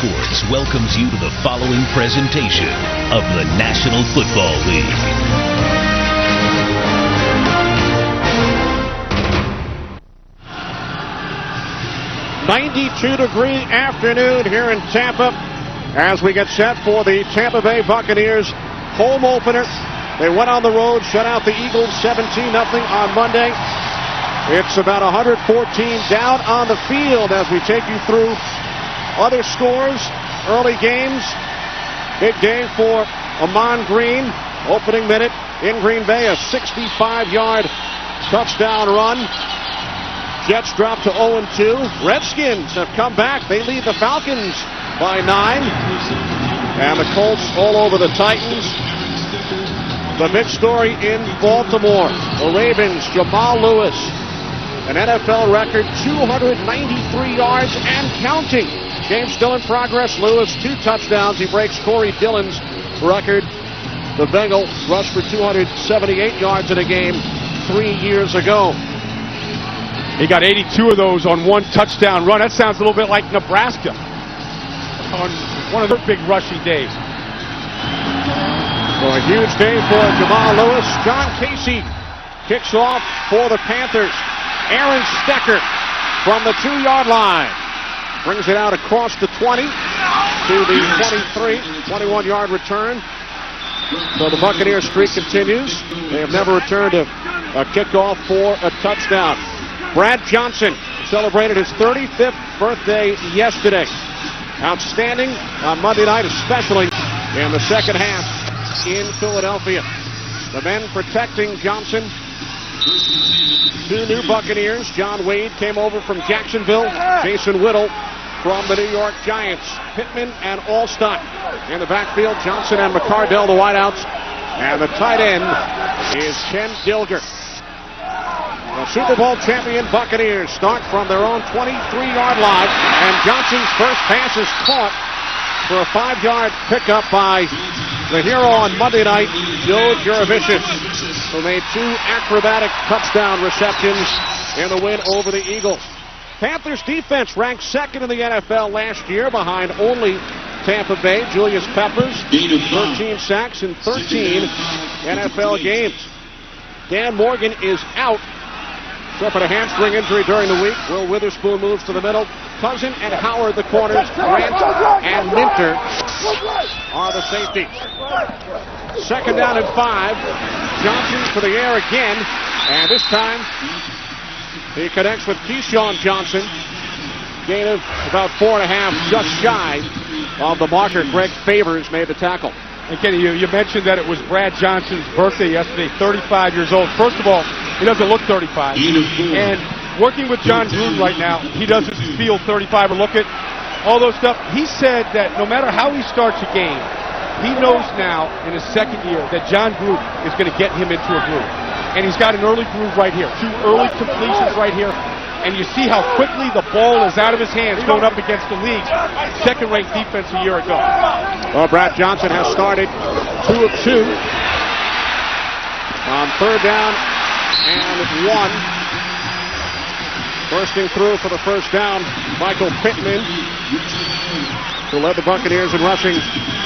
Sports welcomes you to the following presentation of the National Football League. '92-degree afternoon here in Tampa as we get set for the Tampa Bay Buccaneers home opener. They went on the road, shut out the Eagles 17-0 on Monday. It's about 114 down on the field as we take you through other scores, early games. Big day for Amon Green. Opening minute in Green Bay, a 65-yard touchdown run. Jets drop to 0-2. Redskins have come back. They lead the Falcons by 9. And the Colts all over the Titans. The big story in Baltimore. The Ravens, Jamal Lewis, an NFL record, 293 yards and counting. Game still in progress. Lewis, 2 touchdowns. He breaks Corey Dillon's record. The Bengals rushed for 278 yards in a game 3 years ago. He got 82 of those on 1 touchdown run. That sounds a little bit like Nebraska on one of their big rushing days. So a huge day for Jamal Lewis. John Casey kicks off for the Panthers. Aaron Stecker from the 2-yard line brings it out across the 20 to the 23, 21-yard return. So the Buccaneers streak continues. They have never returned a kickoff for a touchdown. Brad Johnson celebrated his 35th birthday yesterday. Outstanding on Monday night, especially in the second half in Philadelphia. The men protecting Johnson. 2 new Buccaneers. John Wade came over from Jacksonville. Jason Whittle from the New York Giants. Pittman and Alstott in the backfield. Johnson and McCardell, the wideouts. And the tight end is Ken Dilger. The Super Bowl champion Buccaneers start from their own 23-yard line. And Johnson's first pass is caught for a 5-yard pickup by the hero on Monday night, Joe Jurevicius, who made 2 acrobatic touchdown receptions in the win over the Eagles. Panthers defense ranked 2nd in the NFL last year behind only Tampa Bay. Julius Peppers, 13 sacks in 13 NFL games. Dan Morgan is out. Suffered a hamstring injury during the week. Will Witherspoon moves to the middle. Cousin and Howard, the corners. Grant and Minter are the safeties. 2nd down and 5. Johnson for the air again. And this time he connects with Keyshawn Johnson. Gain of about 4.5, just shy of the marker. Greg Favors made the tackle. And Kenny, you mentioned that it was Brad Johnson's birthday yesterday, 35 years old. First of all, he doesn't look 35. And working with John Gruden right now, he doesn't feel 35 or look at all those stuff. He said that no matter how he starts a game, he knows now in his 2nd year that John Gruden is going to get him into a groove. And he's got an early groove right here. 2 early completions right here. And you see how quickly the ball is out of his hands going up against the league's second-ranked defense a year ago. Well, Brad Johnson has started 2 of 2 on 3rd down and 1. Bursting through for the first down, Michael Pittman, who led the Buccaneers in rushing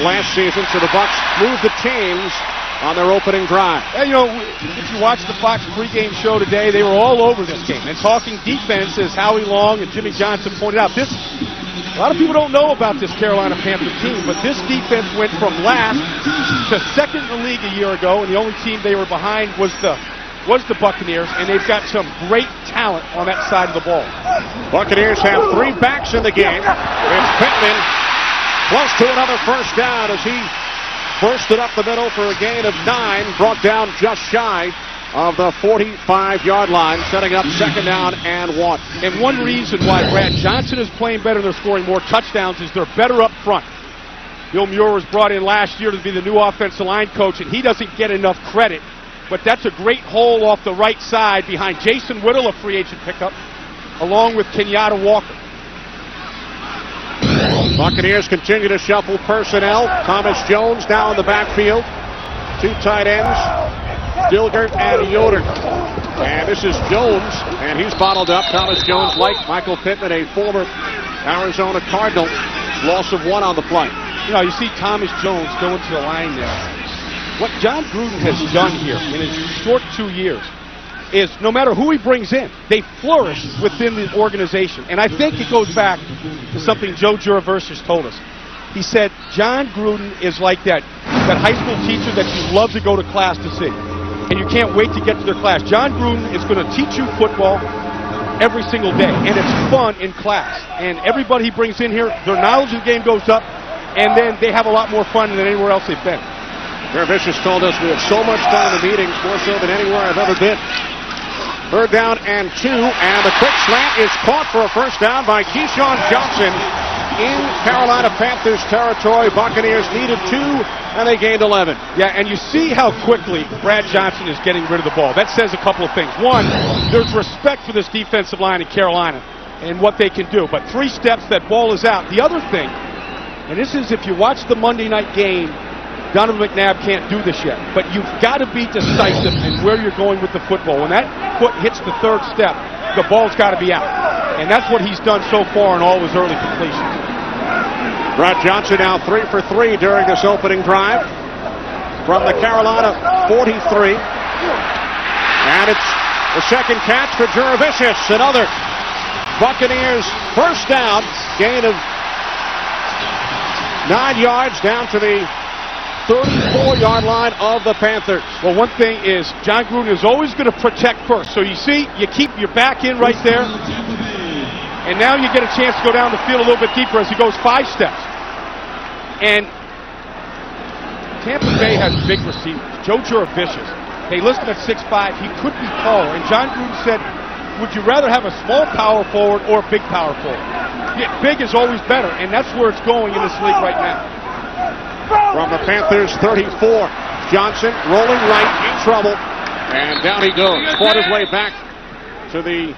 last season. So the Bucs move the chains on their opening drive. And, if you watch the Fox pregame show today, they were all over this game. And talking defense, as Howie Long and Jimmy Johnson pointed out, a lot of people don't know about this Carolina Panther team, but this defense went from last to 2nd in the league a year ago, and the only team they were behind was the Buccaneers, and they've got some great talent on that side of the ball. Buccaneers have 3 backs in the game. It's Pittman close to another first down as he bursted up the middle for a gain of 9, brought down just shy of the 45-yard line, setting up 2nd down and 1. And one reason why Brad Johnson is playing better and they're scoring more touchdowns is they're better up front. Bill Muir was brought in last year to be the new offensive line coach, and he doesn't get enough credit. But that's a great hole off the right side behind Jason Whittle, a free agent pickup, along with Kenyatta Walker. Buccaneers continue to shuffle personnel. Thomas Jones now in the backfield. 2 tight ends, Dilger and Yoder. And this is Jones, and he's bottled up. Thomas Jones, like Michael Pittman, a former Arizona Cardinal, Loss of 1 on the play. You know, you see Thomas Jones going to the line there. What John Gruden has done here in his short 2 years is no matter who he brings in, they flourish within the organization. And I think it goes back to something Joe Juraversius told us. He said, John Gruden is like that high school teacher that you love to go to class to see. And you can't wait to get to their class. John Gruden is going to teach you football every single day. And it's fun in class. And everybody he brings in here, their knowledge of the game goes up. And then they have a lot more fun than anywhere else they've been. Juraversius told us we have so much fun in the meetings, more so than anywhere I've ever been. 3rd down and 2, and the quick slant is caught for a first down by Keyshawn Johnson in Carolina Panthers territory. Buccaneers needed 2, and they gained 11. Yeah, and you see how quickly Brad Johnson is getting rid of the ball. That says a couple of things. One, there's respect for this defensive line in Carolina and what they can do. But 3 steps, that ball is out. The other thing, and this is if you watch the Monday night game, Donovan McNabb can't do this yet, but you've got to be decisive in where you're going with the football. When that foot hits the 3rd step, the ball's got to be out. And that's what he's done so far in all his early completions. Brad Johnson now 3 for 3 during this opening drive from the Carolina 43. And it's the second catch for Juraversius. Another Buccaneers first down, gain of 9 yards down to the 34-yard line of the Panthers. Well, one thing is John Gruden is always going to protect first. So you see, you keep your back in right there. And now you get a chance to go down the field a little bit deeper as he goes 5 steps. And Tampa Bay has big receivers. Joe Juraversius. They listed at 6'5". He could be taller. And John Gruden said, would you rather have a small power forward or a big power forward? Yeah, big is always better, and that's where it's going in this league right now. From the Panthers 34, Johnson rolling right, in trouble, and down he goes. Fought his way back to the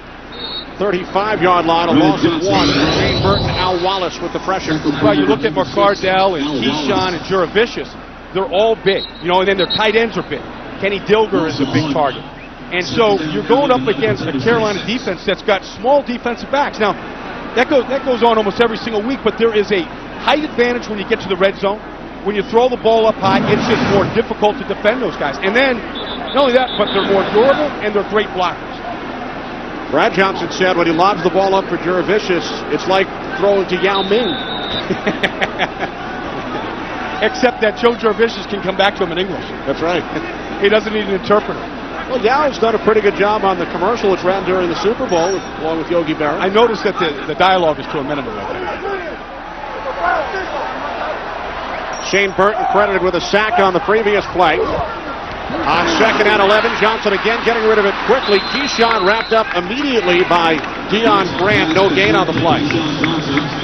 35-yard line, a loss of 1. Shane Burton, Al Wallace with the pressure. Well, you look at McCardell and Keyshawn and Juraversius, they're all big, you know, and then their tight ends are big. Kenny Dilger is a big target. And so you're going up against a Carolina defense that's got small defensive backs. Now, that goes on almost every single week, but there is a height advantage when you get to the red zone. When you throw the ball up high, it's just more difficult to defend those guys. And then, not only that, but they're more durable and they're great blockers. Brad Johnson said when he lobs the ball up for Juraversius, it's like throwing to Yao Ming. Except that Joe Juraversius can come back to him in English. That's right. He doesn't need an interpreter. Well, Yao's done a pretty good job on the commercial which ran during the Super Bowl, along with Yogi Berra. I noticed that the dialogue is to a minimum right there. Shane Burton credited with a sack on the previous play. On 2nd and 11, Johnson again getting rid of it quickly. Keyshawn wrapped up immediately by Deion Grant. No gain on the play.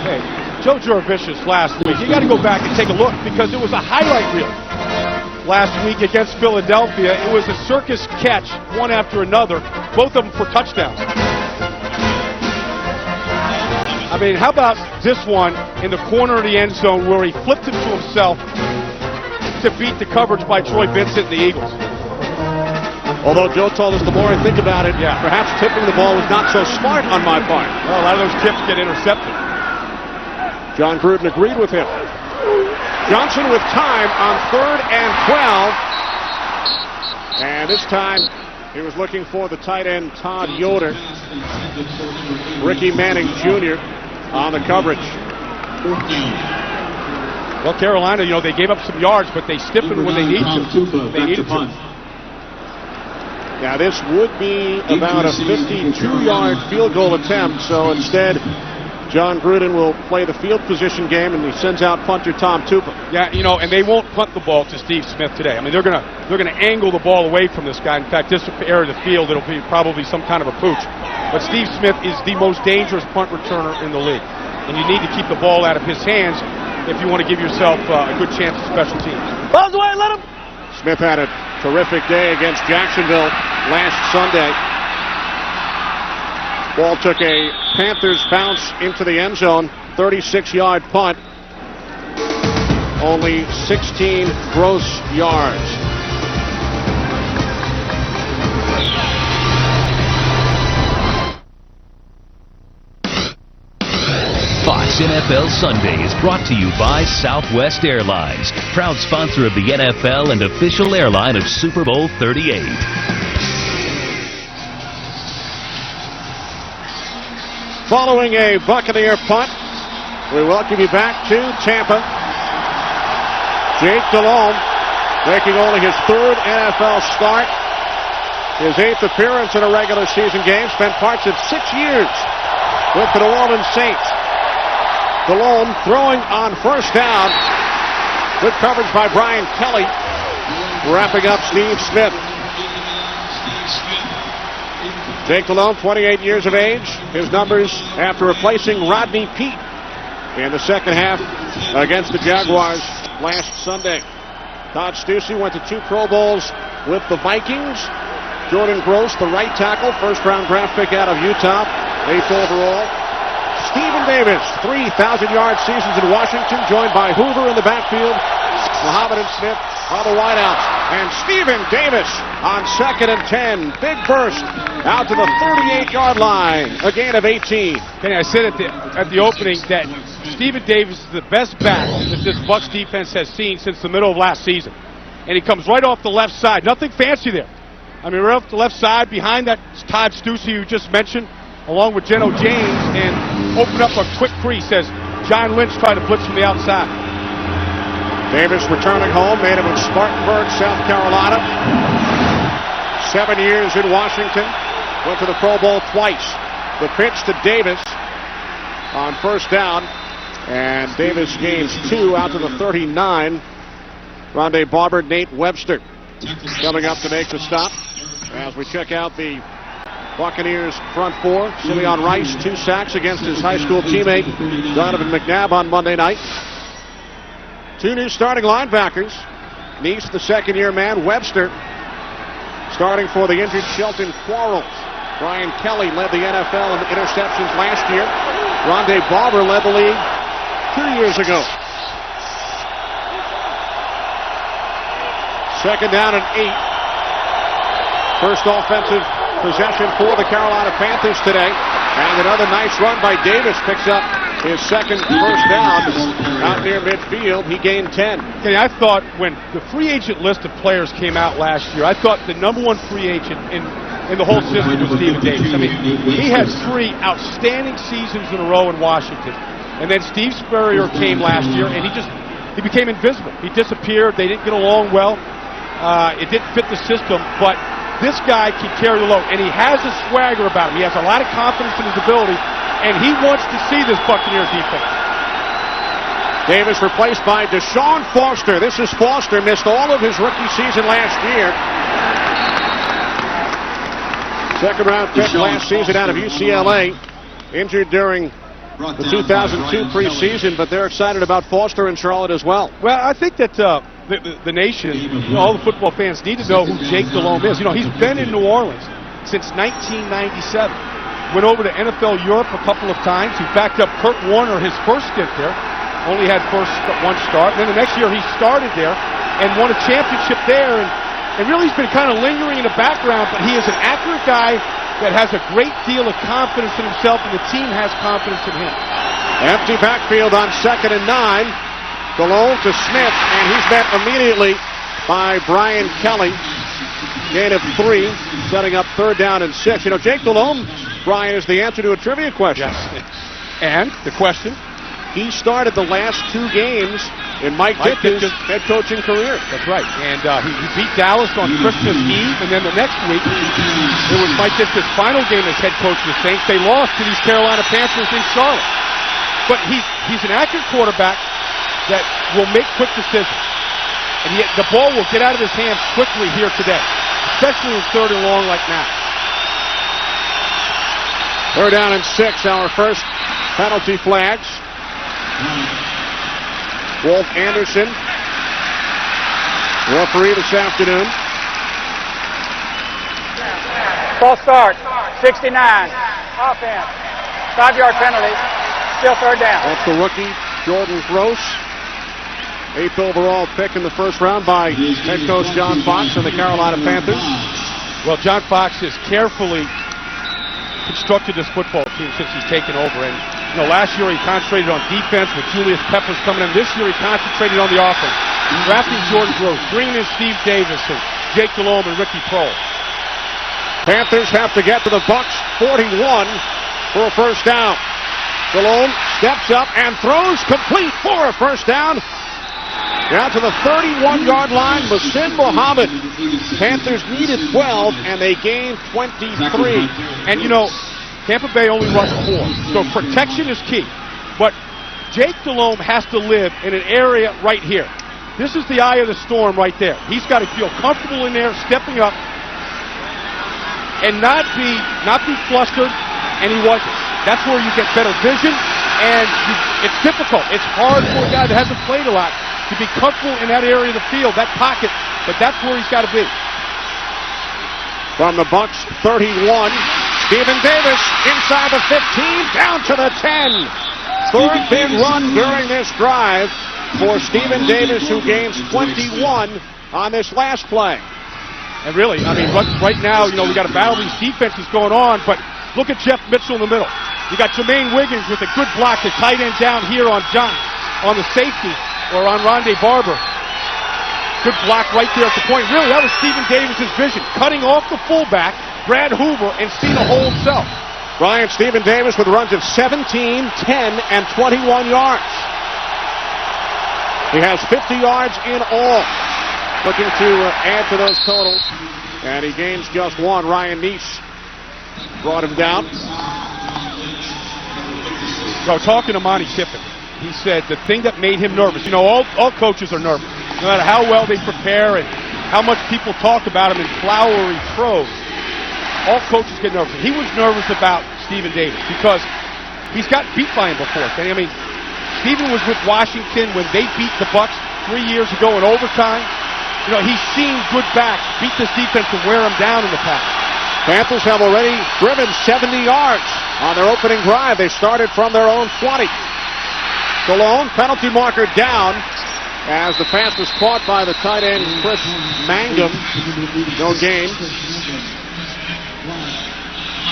Hey, Joe Juraversius last week, you got to go back and take a look because it was a highlight reel. Last week against Philadelphia, it was a circus catch, one after another, both of them for touchdowns. I mean, how about this one in the corner of the end zone where he flipped it to himself to beat the coverage by Troy Vincent and the Eagles? Although Joe told us the more I think about it, yeah, perhaps tipping the ball was not so smart on my part. Well, a lot of those tips get intercepted. John Gruden agreed with him. Johnson with time on 3rd and 12. And this time he was looking for the tight end Todd Yoder. Ricky Manning Jr. on the coverage. Well, Carolina, you know, they gave up some yards, but they stiffened when they need to. They needed to. Now this would be about a 52-yard field goal attempt, so instead John Gruden will play the field position game, and he sends out punter Tom Tupa. Yeah, you know, and they won't punt the ball to Steve Smith today. I mean, they're gonna angle the ball away from this guy. In fact, this area of the field, it'll be probably some kind of a pooch. But Steve Smith is the most dangerous punt returner in the league, and you need to keep the ball out of his hands if you want to give yourself a good chance at special teams. Ball's away, let him. Smith had a terrific day against Jacksonville last Sunday. Ball took a Panthers bounce into the end zone, 36-yard punt. Only 16 gross yards. Fox NFL Sunday is brought to you by Southwest Airlines, proud sponsor of the NFL and official airline of Super Bowl 38. Following a Buccaneer punt, we welcome you back to Tampa. Jake Delhomme making only his third NFL start. His 8th appearance in a regular season game. Spent parts of 6 years with the New Orleans Saints. Delhomme throwing on first down. Good coverage by Brian Kelly. Wrapping up Steve Smith. Jake Delhomme, 28 years of age. His numbers after replacing Rodney Peete in the second half against the Jaguars last Sunday. Todd Stussy went to 2 Pro Bowls with the Vikings. Jordan Gross, the right tackle, first-round draft pick out of Utah, 8th overall. Stephen Davis, 3,000-yard seasons in Washington, joined by Hoover in the backfield, Muhammad and Smith on the wideouts. And Stephen Davis on 2nd and 10. Big burst out to the 38-yard line. A gain of 18. Kenny, I said at the opening that Stephen Davis is the best back that this Bucs defense has seen since the middle of last season. And he comes right off the left side. Nothing fancy there. I mean, right off the left side, behind that Todd Stussy you just mentioned, along with Geno James, and open up a quick crease as John Lynch tried to blitz from the outside. Davis returning home, made him in Spartanburg, South Carolina. 7 years in Washington, went to the Pro Bowl twice. The pitch to Davis on first down, and Davis gains 2 out to the 39. Rondé Barber, Nate Webster coming up to make the stop. As we check out the Buccaneers front 4, Simeon Rice, 2 sacks against his high school teammate Donovan McNabb on Monday night. 2 new starting linebackers. Neese, the second-year man. Webster starting for the injured Shelton Quarles. Brian Kelly led the NFL in interceptions last year. Rondé Barber led the league 2 years ago. 2nd down and 8. First offensive possession for the Carolina Panthers today. And another nice run by Davis. Picks up his second first down out near midfield. He gained 10. Okay, I thought when the free agent list of players came out last year, I thought the number 1 free agent in the whole system was Stephen Davis. I mean, he had 3 outstanding seasons in a row in Washington. And then Steve Spurrier came last year, and he became invisible. He disappeared. They didn't get along well. It didn't fit the system, but this guy can carry the load, and he has a swagger about him. He has a lot of confidence in his ability, and he wants to see this Buccaneers defense. Davis replaced by Deshaun Foster. This is Foster, missed all of his rookie season last year. Second-round pick last season out of UCLA. Injured during the 2002 preseason, but they're excited about Foster in Charlotte as well. Well, I think that the nation, all the football fans need to know who Jake Delhomme is. He's been in New Orleans since 1997. Went over to NFL Europe a couple of times. He backed up Kurt Warner his first stint there. Only had 1 start. Then the next year he started there and won a championship there. And really he's been kind of lingering in the background, but he is an accurate guy that has a great deal of confidence in himself, and the team has confidence in him. Empty backfield on 2nd and 9. Delhomme to Smith, and he's met immediately by Brian Kelly. Gain of 3, setting up 3rd down and 6. Jake Delhomme, Brian, is the answer to a trivia question. Yes. And the question? He started the last 2 games in Mike Dick's head coaching career. That's right. And he beat Dallas on Christmas Eve, and then the next week, it was Mike Dick's final game as head coach of the Saints. They lost to these Carolina Panthers in Charlotte. But he's an accurate quarterback that will make quick decisions. And the ball will get out of his hands quickly here today, especially in 3rd and long like now. 3rd down and 6, our first penalty flags. Wolf Anderson, referee this afternoon. False start, 69, offense, 5-yard penalty, still 3rd down. That's the rookie, Jordan Gross. 8th overall pick in the first round by head coach John Fox and the Carolina Panthers. Well, John Fox has carefully constructed this football team since he's taken over, and last year he concentrated on defense with Julius Peppers coming in. This year he concentrated on the offense. Drafting Jordan Gross, bringing in Steve Davis and Jake Delhomme and Ricky Prohl. Panthers have to get to the Bucs 41 for a first down. Delhomme steps up and throws complete for a first down. Down to the 31-yard line, Muhsin Muhammad. Panthers needed 12, and they gained 23. And, Tampa Bay only rushed 4, so protection is key. But Jake Delhomme has to live in an area right here. This is the eye of the storm right there. He's got to feel comfortable in there, stepping up, and not be flustered, and he wasn't. That's where you get better vision, and it's difficult. It's hard for a guy that hasn't played a lot to be comfortable in that area of the field, that pocket, but that's where he's got to be. From the Bucs 31, Stephen Davis inside the 15, down to the 10. Third big run during this drive for Stephen Davis, who gains 21 on this last play. And really, right now, we got a battle of these defenses going on, but look at Jeff Mitchell in the middle. You got Jermaine Wiggins with a good block, the tight end down here on the safety, or on Rondé Barber. Good block right there at the point. Really, that was Stephen Davis' vision, cutting off the fullback, Brad Hoover, and see the hole himself. Brian, Stephen Davis with runs of 17, 10, and 21 yards. He has 50 yards in all. Looking to add to those totals. And he gains just 1. Ryan Neese brought him down. So talking to Monty Kiffin, he said the thing that made him nervous, all coaches are nervous. No matter how well they prepare and how much people talk about him in flowery prose, all coaches get nervous. He was nervous about Stephen Davis because he's got beat by him before. Stephen was with Washington when they beat the Bucs 3 years ago in overtime. He's seen good backs beat this defense and wear them down in the past. Panthers have already driven 70 yards on their opening drive. They started from their own 20. Delhomme, penalty marker down, as the pass was caught by the tight end Chris Mangum. No gain.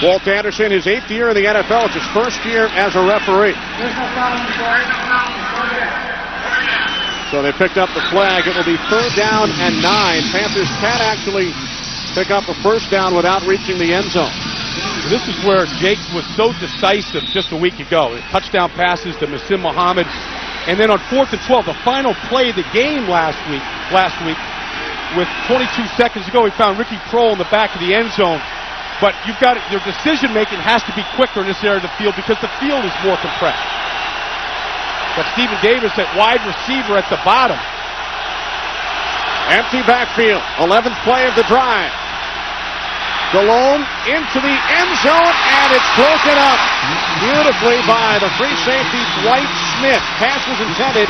Walt Anderson, his 8th year in the NFL. It's his first year as a referee. So they picked up the flag. It will be 3rd down and 9. Panthers can't actually pick up a first down without reaching the end zone. This is where Jake was so decisive just a week ago. Touchdown passes to Muhsin Muhammad. And then on 4th and 12, the final play of the game last week, with 22 seconds to go, he found Ricky Prohl in the back of the end zone. But your decision-making has to be quicker in this area of the field because the field is more compressed. But Stephen Davis at wide receiver at the bottom. Empty backfield. 11th play of the drive. Delhomme into the end zone, and it's broken up beautifully by the free safety, Dwight Smith. Pass was intended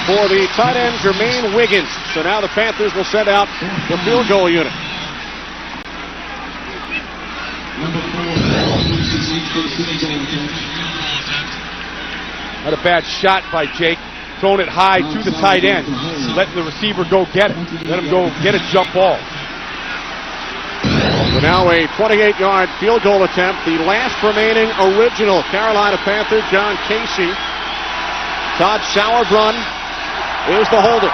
for the tight end, Jermaine Wiggins. So now the Panthers will send out the field goal unit. Not a bad shot by Jake. Throwing it high to the tight end. Letting the receiver go get it. Let him go get a jump ball. So now a 28-yard field goal attempt. The last remaining original Carolina Panther, John Casey. Todd Sauerbrunn is the holder.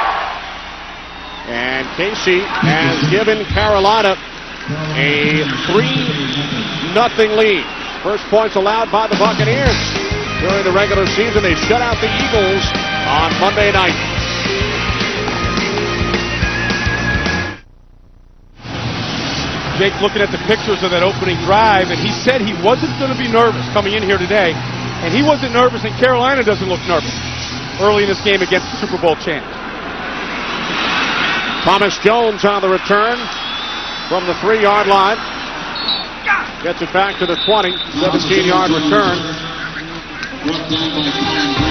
And Casey has given Carolina a 3-0 lead. First points allowed by the Buccaneers. During the regular season, they shut out the Eagles on Monday night. Jake looking at the pictures of that opening drive, and he said he wasn't going to be nervous coming in here today, and he wasn't nervous, and Carolina doesn't look nervous early in this game against the Super Bowl champs. Thomas Jones on the return from the 3-yard line. Gets it back to the 20, 17-yard return.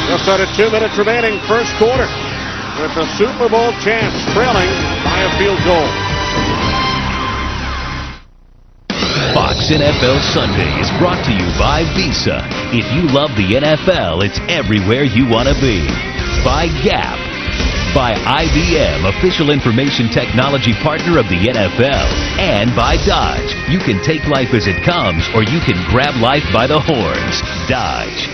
Just under 2 minutes remaining, first quarter, with the Super Bowl champs trailing by a field goal. Fox NFL Sunday is brought to you by Visa. If you love the NFL, it's everywhere you want to be. By Gap. By IBM, official information technology partner of the NFL. And by Dodge. You can take life as it comes, or you can grab life by the horns. Dodge.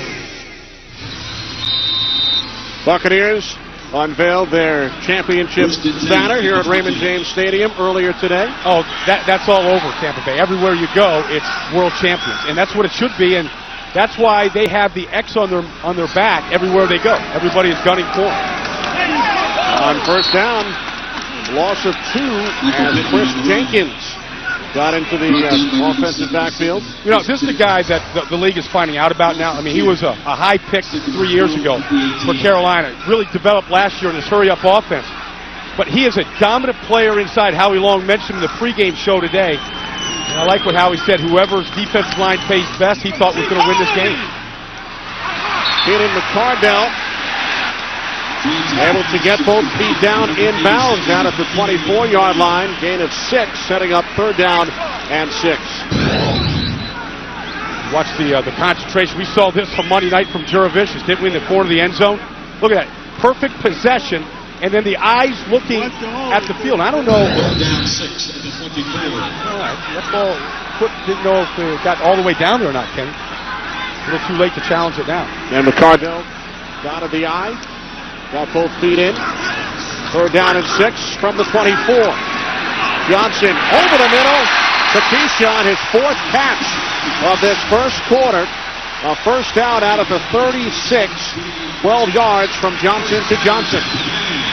Buccaneers unveiled their championship banner here at Raymond James Stadium earlier today. Oh, that's all over Tampa Bay. Everywhere you go, it's world champions, and that's what it should be. And that's why they have the X on their back everywhere they go. Everybody is gunning for them. On first down, loss of 2 as Chris Jenkins got into the offensive backfield. You know, this is the guy that the league is finding out about now. I mean, he was a high pick 3 years ago for Carolina. Really developed last year in his hurry-up offense. But he is a dominant player inside. Howie Long mentioned in the pregame show today. And I like what Howie said. Whoever's defensive line pays best, he thought was going to win this game. Hitting McCardell. Able to get both feet down inbounds out at the 24-yard line. Gain of 6, setting up third down and 6. Watch the concentration. We saw this on Monday night from Juravicius, didn't we, in the corner of the end zone? Look at that. Perfect possession, and then the eyes looking at the field. I don't know. That ball didn't know if it got all the way down there or not, Kenny. A little too late to challenge it now. And McCardell got of the eye. Got both feet in. Third down and 6 from the 24. Johnson over the middle to Keyshawn, his 4th catch of this first quarter. A first down out of the 36. 12 yards from Johnson to Johnson.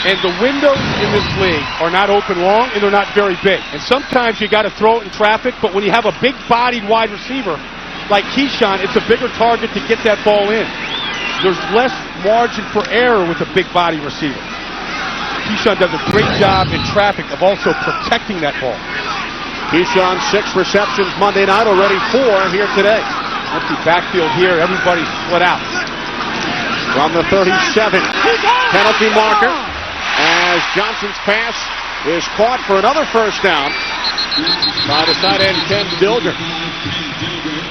And the windows in this league are not open long, and they're not very big. And sometimes you got to throw it in traffic, but when you have a big-bodied wide receiver like Keyshawn, it's a bigger target to get that ball in. There's less margin for error with a big body receiver. Keyshawn does a great job in traffic of also protecting that ball. Keyshawn 6 receptions Monday night, already 4 here today. Empty backfield here, everybody's split out. From the 37, penalty marker as Johnson's pass is caught for another first down by the tight end Ken Dilger.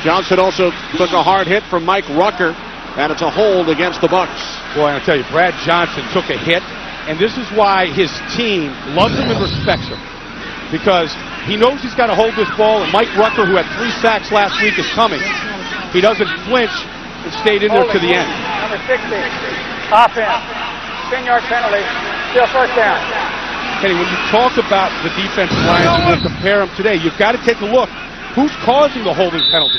Johnson also took a hard hit from Mike Rucker. And it's a hold against the Bucs. Boy, I'll tell you, Brad Johnson took a hit, and this is why his team loves him and respects him. Because he knows he's got to hold this ball, and Mike Rucker, who had 3 sacks last week, is coming. He doesn't flinch and stayed in there to the end. Number 60, offense, 10-yard penalty, still first down. Kenny, when you talk about the defensive line and we'll compare them today, you've got to take a look. Who's causing the holding penalty?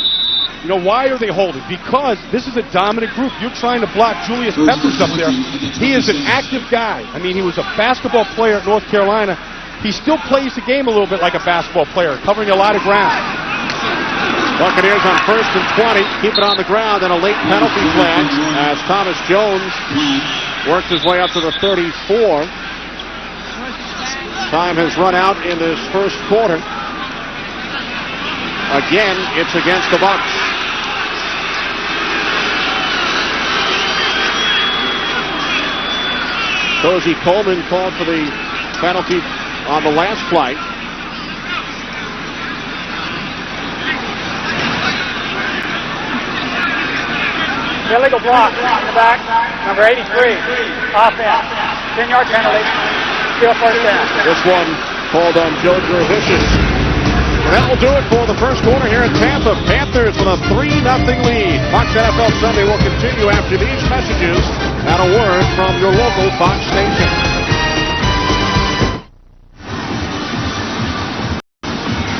You know, why are they holding? Because this is a dominant group. You're trying to block Julius Peppers up there. He is an active guy. I mean, he was a basketball player at North Carolina. He still plays the game a little bit like a basketball player, covering a lot of ground. Buccaneers on first and 20. Keep it on the ground and a late penalty flag as Thomas Jones works his way up to the 34. Time has run out in this first quarter. Again, it's against the Bucs. Cozy Coleman called for the penalty on the last flight. Illegal block in the back, number 83, offense, 10-yard penalty, still first down. This one called on Joe Juravicius. And that will do it for the first quarter here in Tampa. Panthers with a 3-0 lead. Fox NFL Sunday will continue after these messages and a word from your local Fox station.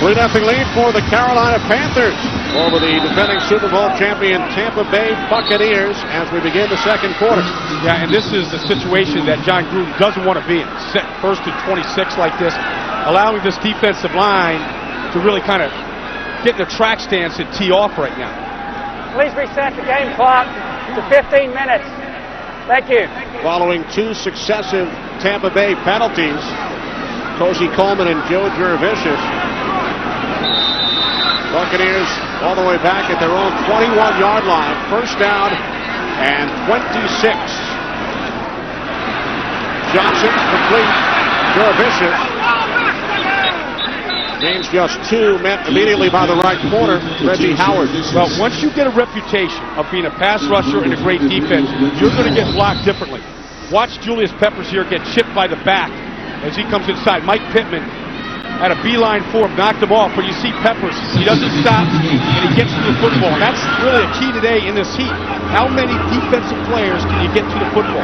Three 3-0 lead for the Carolina Panthers over the defending Super Bowl champion Tampa Bay Buccaneers as we begin the second quarter. Yeah, and this is a situation that John Gruden doesn't want to be in. Set first and 26 like this, allowing this defensive line to really kind of get in a track stance and tee off right now. Please reset the game clock to 15 minutes. Thank you. Following 2 successive Tampa Bay penalties, Cozy Coleman and Joe Juravicius. Buccaneers all the way back at their own 21-yard line. First down and 26. Johnson complete. Juravicius. Gains just 2, met immediately by the right corner, Reggie Howard. Well, once you get a reputation of being a pass rusher and a great defense, you're going to get blocked differently. Watch Julius Peppers here get chipped by the back as he comes inside. Mike Pittman had a beeline for him, knocked him off. But you see Peppers, he doesn't stop, and he gets to the football. And that's really a key today in this heat. How many defensive players can you get to the football?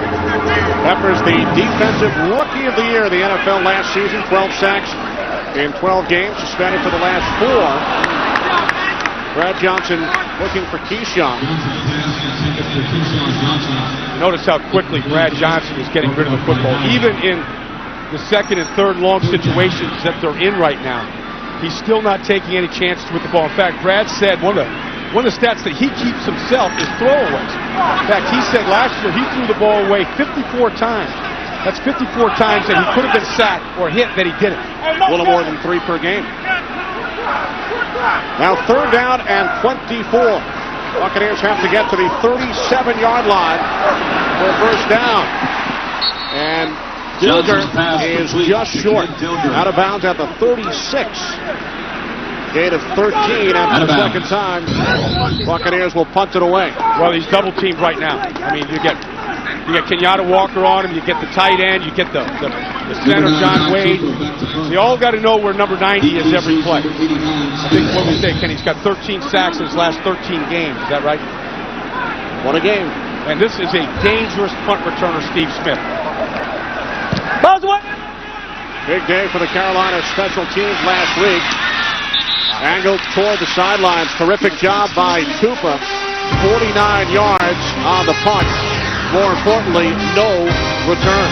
Peppers, the defensive rookie of the year in the NFL last season, 12 sacks in 12 games, suspended for the last 4. Brad Johnson looking for Keyshawn. Notice how quickly Brad Johnson is getting rid of the football. Even in the second and third long situations that they're in right now, he's still not taking any chances with the ball. In fact, Brad said one of the stats that he keeps himself is throwaways. In fact, he said last year he threw the ball away 54 times. That's 54 times that he could have been sacked or hit that he didn't. A little more than 3 per game. Now 3rd down and 24. Buccaneers have to get to the 37-yard line for a first down. And Dilger is just short. Out of bounds at the 36. Gain of 13 after the second time. Buccaneers will punt it away. Well, he's double teamed right now. I mean, you get Kenyatta Walker on him, you get the tight end, you get the center, John Wade. They all got to know where number 90 is every play. I think what we say, Kenny, he's got 13 sacks in his last 13 games. Is that right? What a game. And this is a dangerous punt returner, Steve Smith. Big day for the Carolina special teams last week. Angled toward the sidelines. Terrific job by Tupa. 49 yards on the punt. More importantly, no return.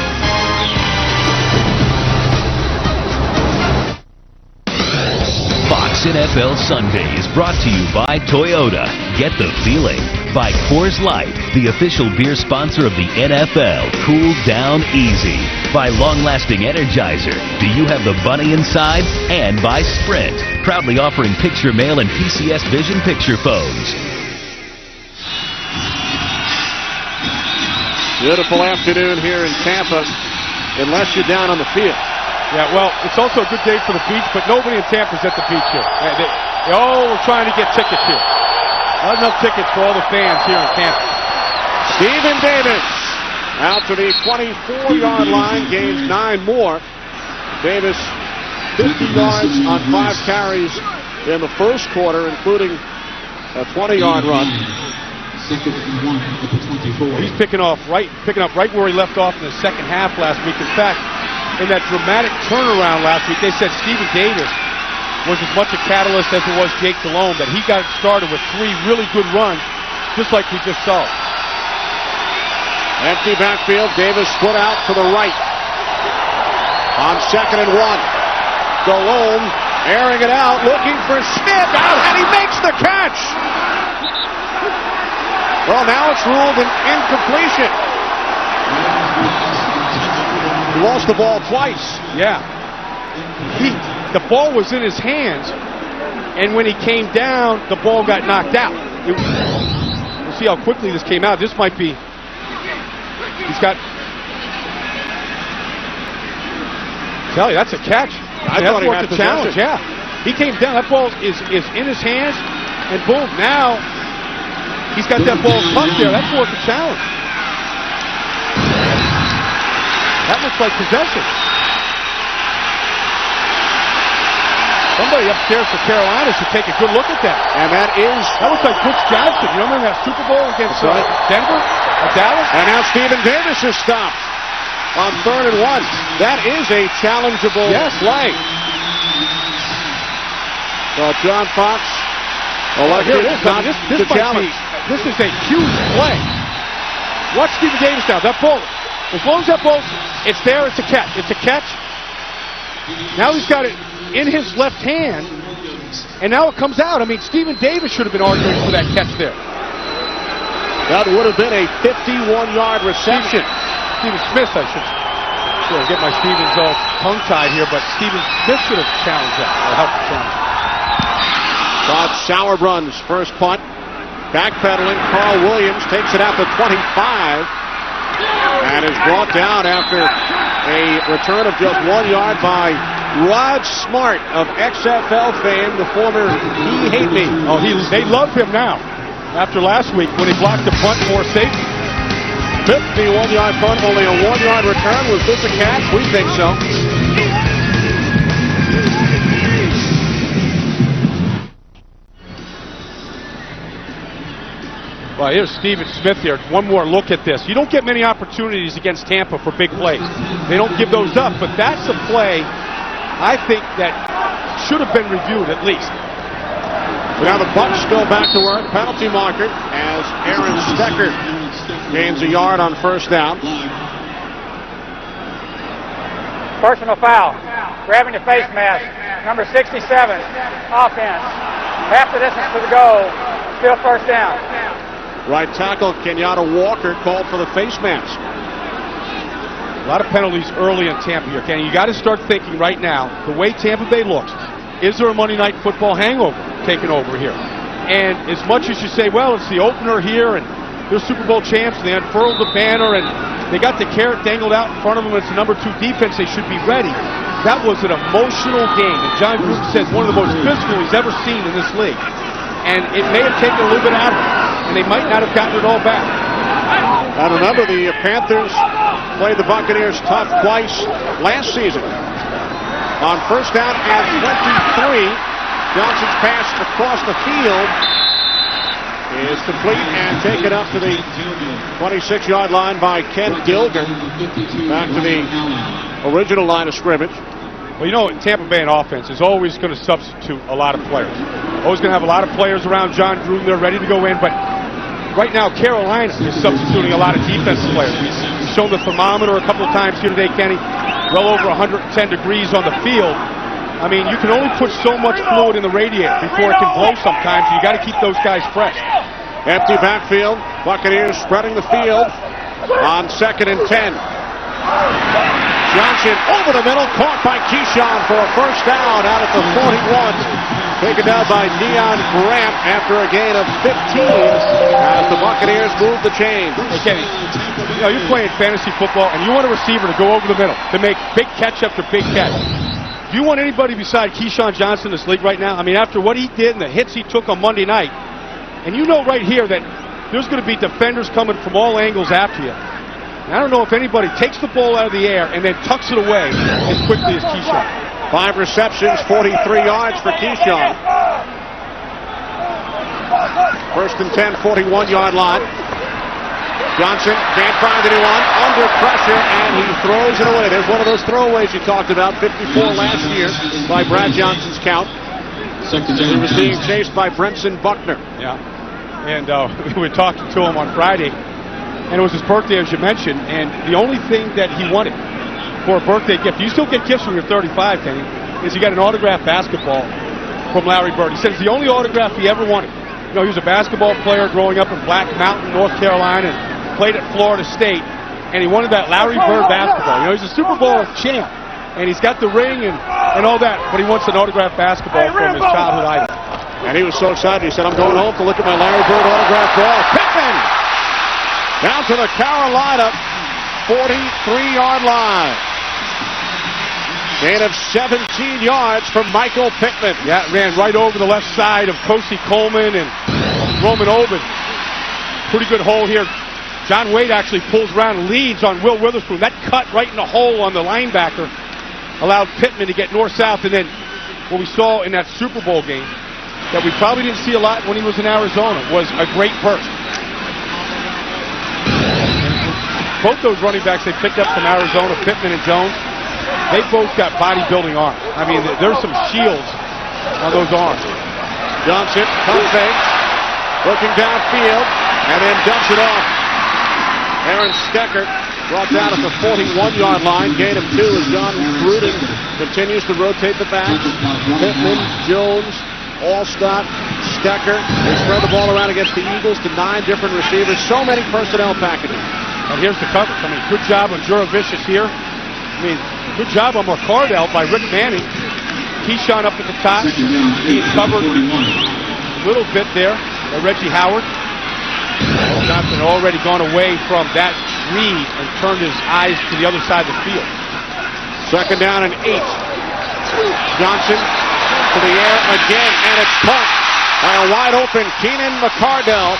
Fox NFL Sunday is brought to you by Toyota. Get the feeling. By Coors Light, the official beer sponsor of the NFL. Cool down easy. By Long-Lasting Energizer. Do you have the bunny inside? And by Sprint, proudly offering picture mail and PCS Vision picture phones. Beautiful afternoon here in Tampa, unless you're down on the field. Yeah, well, it's also a good day for the beach, but nobody in Tampa's at the beach here. They all were trying to get tickets here. Not enough tickets for all the fans here in Tampa. Stephen Davis out to the 24-yard line, gains 9 more. Davis 50 yards on 5 carries in the first quarter, including a 20-yard run. He's picking up right where he left off in the second half last week. In fact, in that dramatic turnaround last week, they said Stephen Davis was as much a catalyst as it was Jake Delhomme, that he got started with 3 really good runs, just like we just saw. Empty backfield, Davis split out to the right. On 2nd and 1. Delhomme airing it out, looking for Smith, out, and he makes the catch! Well, now it's ruled an incompletion. He lost the ball twice. Yeah. The ball was in his hands, and when he came down, the ball got knocked out. We'll see how quickly this came out. This might be... He's got... Tell you, that's a catch. I thought he had a challenge, yeah. He came down, that ball is in his hands, and boom, now he's got that ball tucked there. That's worth a challenge. That looks like possession. Somebody upstairs for Carolina should take a good look at that. And that looks like Butch Johnson. You remember that Super Bowl against Denver or Dallas? And now Stephen Davis is stopped on 3rd and 1. That is a challengeable play. So John Fox elected not to challenge. This is a huge play. Watch Stephen Davis now. That ball, as long as that ball, it's there, it's a catch. It's a catch. Now he's got it in his left hand, and now it comes out. I mean, Stephen Davis should have been arguing for that catch there. That would have been a 51-yard reception. Stephen Smith, I should get my Stevens all tongue-tied here, but Stephen Smith should have challenged that, or helped challenge. Todd Sauerbrun's first punt. Backpedaling, Carl Williams takes it out to 25 and is brought down after a return of just 1 yard by Rod Smart of XFL fame, the former He Hate Me. Oh, they love him now after last week when he blocked the punt for safety. 51-yard punt, only a 1 yard return. Was this a catch? We think so. Well, here's Steven Smith here. One more look at this. You don't get many opportunities against Tampa for big plays. They don't give those up, but that's a play I think that should have been reviewed at least. Now the Bucs still back to work. Penalty marker as Aaron Stecker gains a yard on first down. Personal foul. Grabbing the face mask. Number 67. Offense. Half the distance to the goal. Still first down. Right tackle Kenyatta Walker called for the face mask. A lot of penalties early in Tampa here, Kenny. You got to start thinking right now, the way Tampa Bay looks, is there a Monday Night Football hangover taking over here? And as much as you say, well, it's the opener here, and they're Super Bowl champs, and they unfurled the banner, and they got the carrot dangled out in front of them. It's the number 2 defense. They should be ready. That was an emotional game, and John Gruden says one of the most physical he's ever seen in this league. And it may have taken a little bit out of it, and they might not have gotten it all back. And remember, the Panthers played the Buccaneers tough twice last season. On first down and 23, Johnson's pass across the field is complete and taken up to the 26-yard line by Ken Gilger. Back to the original line of scrimmage. Well, you know, Tampa Bay in offense is always going to substitute a lot of players. Always going to have a lot of players around John Gruden. They're ready to go in, but right now Carolina is substituting a lot of defensive players. We've shown the thermometer a couple of times here today, Kenny. Well over 110 degrees on the field. I mean, you can only put so much fluid in the radiator before it can blow sometimes. You got to keep those guys fresh. Empty backfield. Buccaneers spreading the field on 2nd and 10. Johnson over the middle, caught by Keyshawn for a first down out at the 41. Taken down by Neon Grant after a gain of 15 as the Buccaneers move the chains. Okay, you know, you're playing fantasy football and you want a receiver to go over the middle, to make big catch after big catch. Do you want anybody beside Keyshawn Johnson in this league right now? I mean, after what he did and the hits he took on Monday night, and you know right here that there's going to be defenders coming from all angles after you. And I don't know if anybody takes the ball out of the air and then tucks it away as quickly as Keyshawn. 5 receptions, 43 yards for Keyshawn. First and 10, 41-yard line. Johnson can't find anyone, under pressure, and he throws it away. There's one of those throwaways you talked about, 54 last year by Brad Johnson's count. He was being chased by Brenson Buckner. Yeah, and we were talking to him on Friday, and it was his birthday, as you mentioned, and the only thing that he wanted for a birthday gift, you still get gifts when you're 35, Kenny, is he got an autographed basketball from Larry Bird. He said it's the only autograph he ever wanted. You know, he was a basketball player growing up in Black Mountain, North Carolina, and played at Florida State, and he wanted that Larry Bird basketball. You know, he's a Super Bowl champ, and he's got the ring and all that, but he wants an autographed basketball from his childhood idol. And he was so excited, he said, I'm going home to look at my Larry Bird autographed ball. Pittman! Down to the Carolina 43-yard line. Gain of 17 yards from Michael Pittman. Yeah, ran right over the left side of Kosi Coleman and Roman Oben. Pretty good hole here. John Wade actually pulls around and leads on Will Witherspoon. That cut right in the hole on the linebacker allowed Pittman to get north-south. And then what we saw in that Super Bowl game that we probably didn't see a lot when he was in Arizona was a great burst. Both those running backs they picked up from Arizona, Pittman and Jones, they both got bodybuilding arms. I mean, there's some shields on those arms. Johnson, pump fake, looking downfield, and then dumps it off. Aaron Stecker brought down at the 41-yard line. Gain of 2 as John Gruden continues to rotate the backs. Pittman, Jones, Allstott, Stecker. They spread the ball around against the Eagles to 9 different receivers. So many personnel packages. And here's the coverage. I mean, good job on Juravicius here. I mean, good job on McCardell by Rick Manning. Keyshawn up at the top. He covered a little bit there by Reggie Howard. Johnson had already gone away from that read and turned his eyes to the other side of the field. Second down and 8. Johnson to the air again, and it's caught by a wide open Keenan McCardell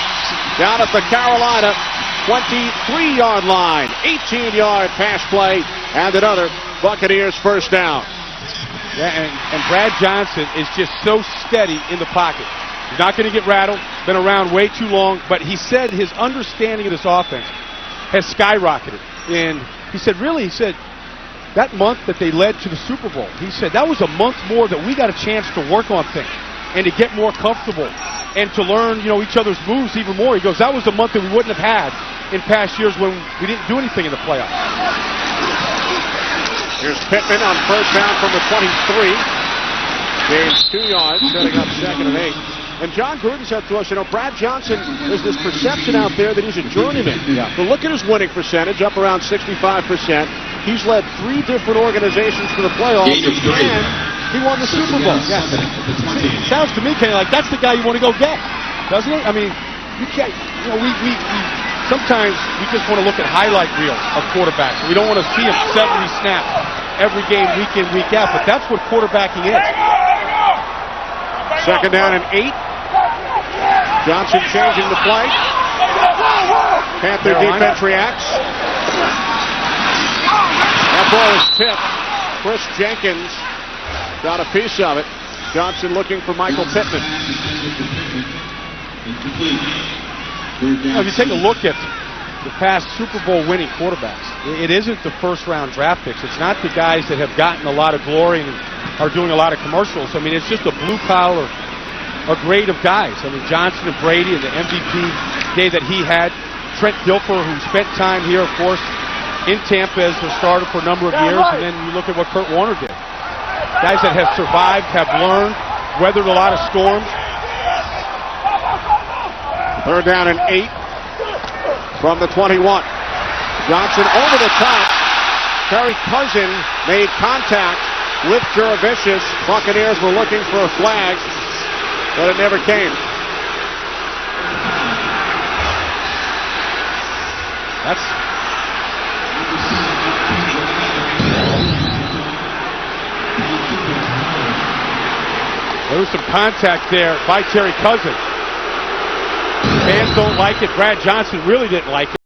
down at the Carolina 23-yard line. 18-yard pass play and another Buccaneers first down. Yeah, and Brad Johnson is just so steady in the pocket. He's not going to get rattled. Been around way too long. But he said his understanding of this offense has skyrocketed. And he said, really, he said, that month that they led to the Super Bowl, he said, that was a month more that we got a chance to work on things and to get more comfortable and to learn, each other's moves even more. He goes, that was a month that we wouldn't have had in past years when we didn't do anything in the playoffs. Here's Pittman on first down from the 23. Gains 2 yards, setting up 2nd and 8. And John Gruden said to us, Brad Johnson, there's this perception out there that he's a journeyman. Yeah. But look at his winning percentage, up around 65%. He's led 3 different organizations to the playoffs, and he won the Super Bowl. Yeah. Sounds to me kind of like that's the guy you want to go get, doesn't it? I mean, you can't. We sometimes we just want to look at highlight reels of quarterbacks. We don't want to see him 70 snaps every game, week in, week out. But that's what quarterbacking is. 2nd down and 8. Johnson changing the play. Panther defense reacts. That ball is tipped. Chris Jenkins got a piece of it. Johnson looking for Michael Pittman. If you take a look at the past Super Bowl winning quarterbacks, it isn't the first-round draft picks. It's not the guys that have gotten a lot of glory and are doing a lot of commercials. I mean, it's just a blue-collar, a grade of guys. I mean, Johnson and Brady and the MVP day that he had. Trent Dilfer, who spent time here, of course, in Tampa as their starter for a number of years. And then you look at what Kurt Warner did. Guys that have survived, have learned, weathered a lot of storms. 3rd down and 8 from the 21. Johnson over the top. Terry Cousin made contact with Jurevicius. Buccaneers were looking for a flag, but it never came. There was some contact there by Terry Cousin. Fans don't like it. Brad Johnson really didn't like it.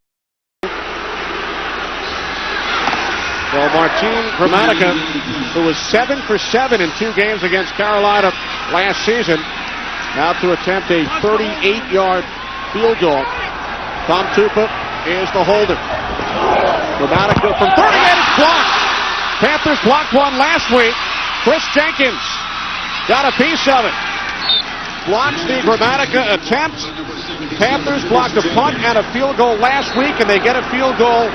So Martin Gramatica, who was 7 for 7 in 2 games against Carolina last season, now to attempt a 38-yard field goal. Tom Tupa is the holder. Gramatica from 30, and it's blocked. Panthers blocked one last week. Chris Jenkins got a piece of it. Blocks the Gramatica attempt. Panthers blocked a punt and a field goal last week, and they get a field goal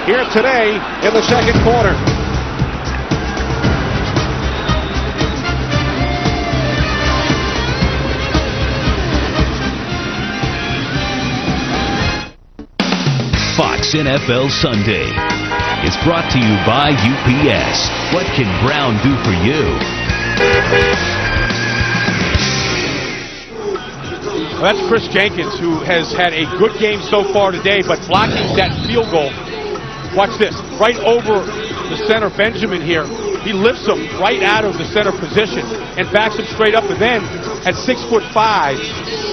here today in the 2nd quarter. Fox NFL Sunday is brought to you by UPS. What can Brown do for you? Well, that's Chris Jenkins, who has had a good game so far today, but blocking that field goal. Watch this, right over the center, Benjamin here. He lifts him right out of the center position and backs him straight up, and then at 6'5",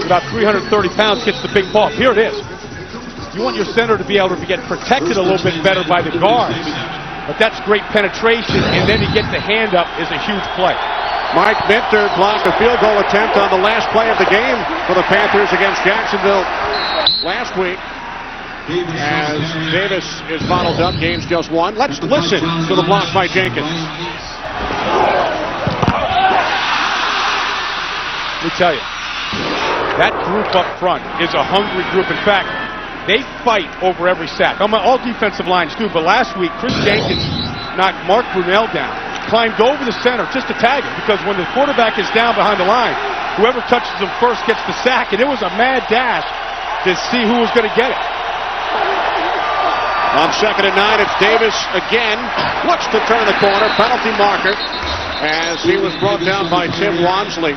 about 330 pounds, gets the big ball. Here it is. You want your center to be able to get protected a little bit better by the guards, but that's great penetration, and then to get the hand up is a huge play. Mike Minter blocked a field goal attempt on the last play of the game for the Panthers against Jacksonville last week. As Davis is bottled up, game's just 1. Let's listen to the block by Jenkins. Let me tell you, that group up front is a hungry group. In fact, they fight over every sack. All defensive lines do, but last week, Chris Jenkins knocked Mark Brunell down, climbed over the center just to tag him, because when the quarterback is down behind the line, whoever touches him first gets the sack, and it was a mad dash to see who was going to get it. On 2nd and 9, it's Davis again. Looks to turn the corner. Penalty marker as he was brought down by Tim Wansley.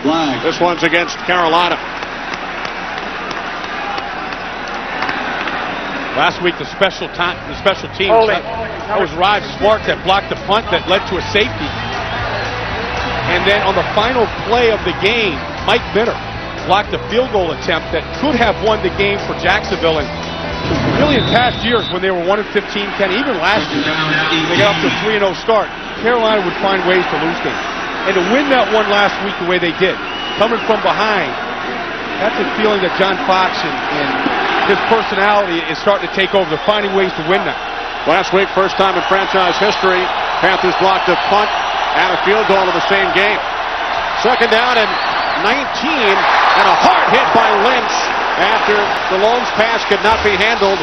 Flag. This one's against Carolina. Last week, the special teams, that was Rod Smart that blocked the punt that led to a safety. And then on the final play of the game, Mike Minter blocked a field goal attempt that could have won the game for Jacksonville. And really in past years when they were 1-15, Ken, even last year, they got up to a 3-0 start. Carolina would find ways to lose games. And to win that one last week the way they did, coming from behind, that's a feeling that John Fox and his personality is starting to take over. They're finding ways to win now. Last week, first time in franchise history, Panthers blocked a punt and a field goal in the same game. Second down and 19, and a hard hit by Lynch after Stallone's pass could not be handled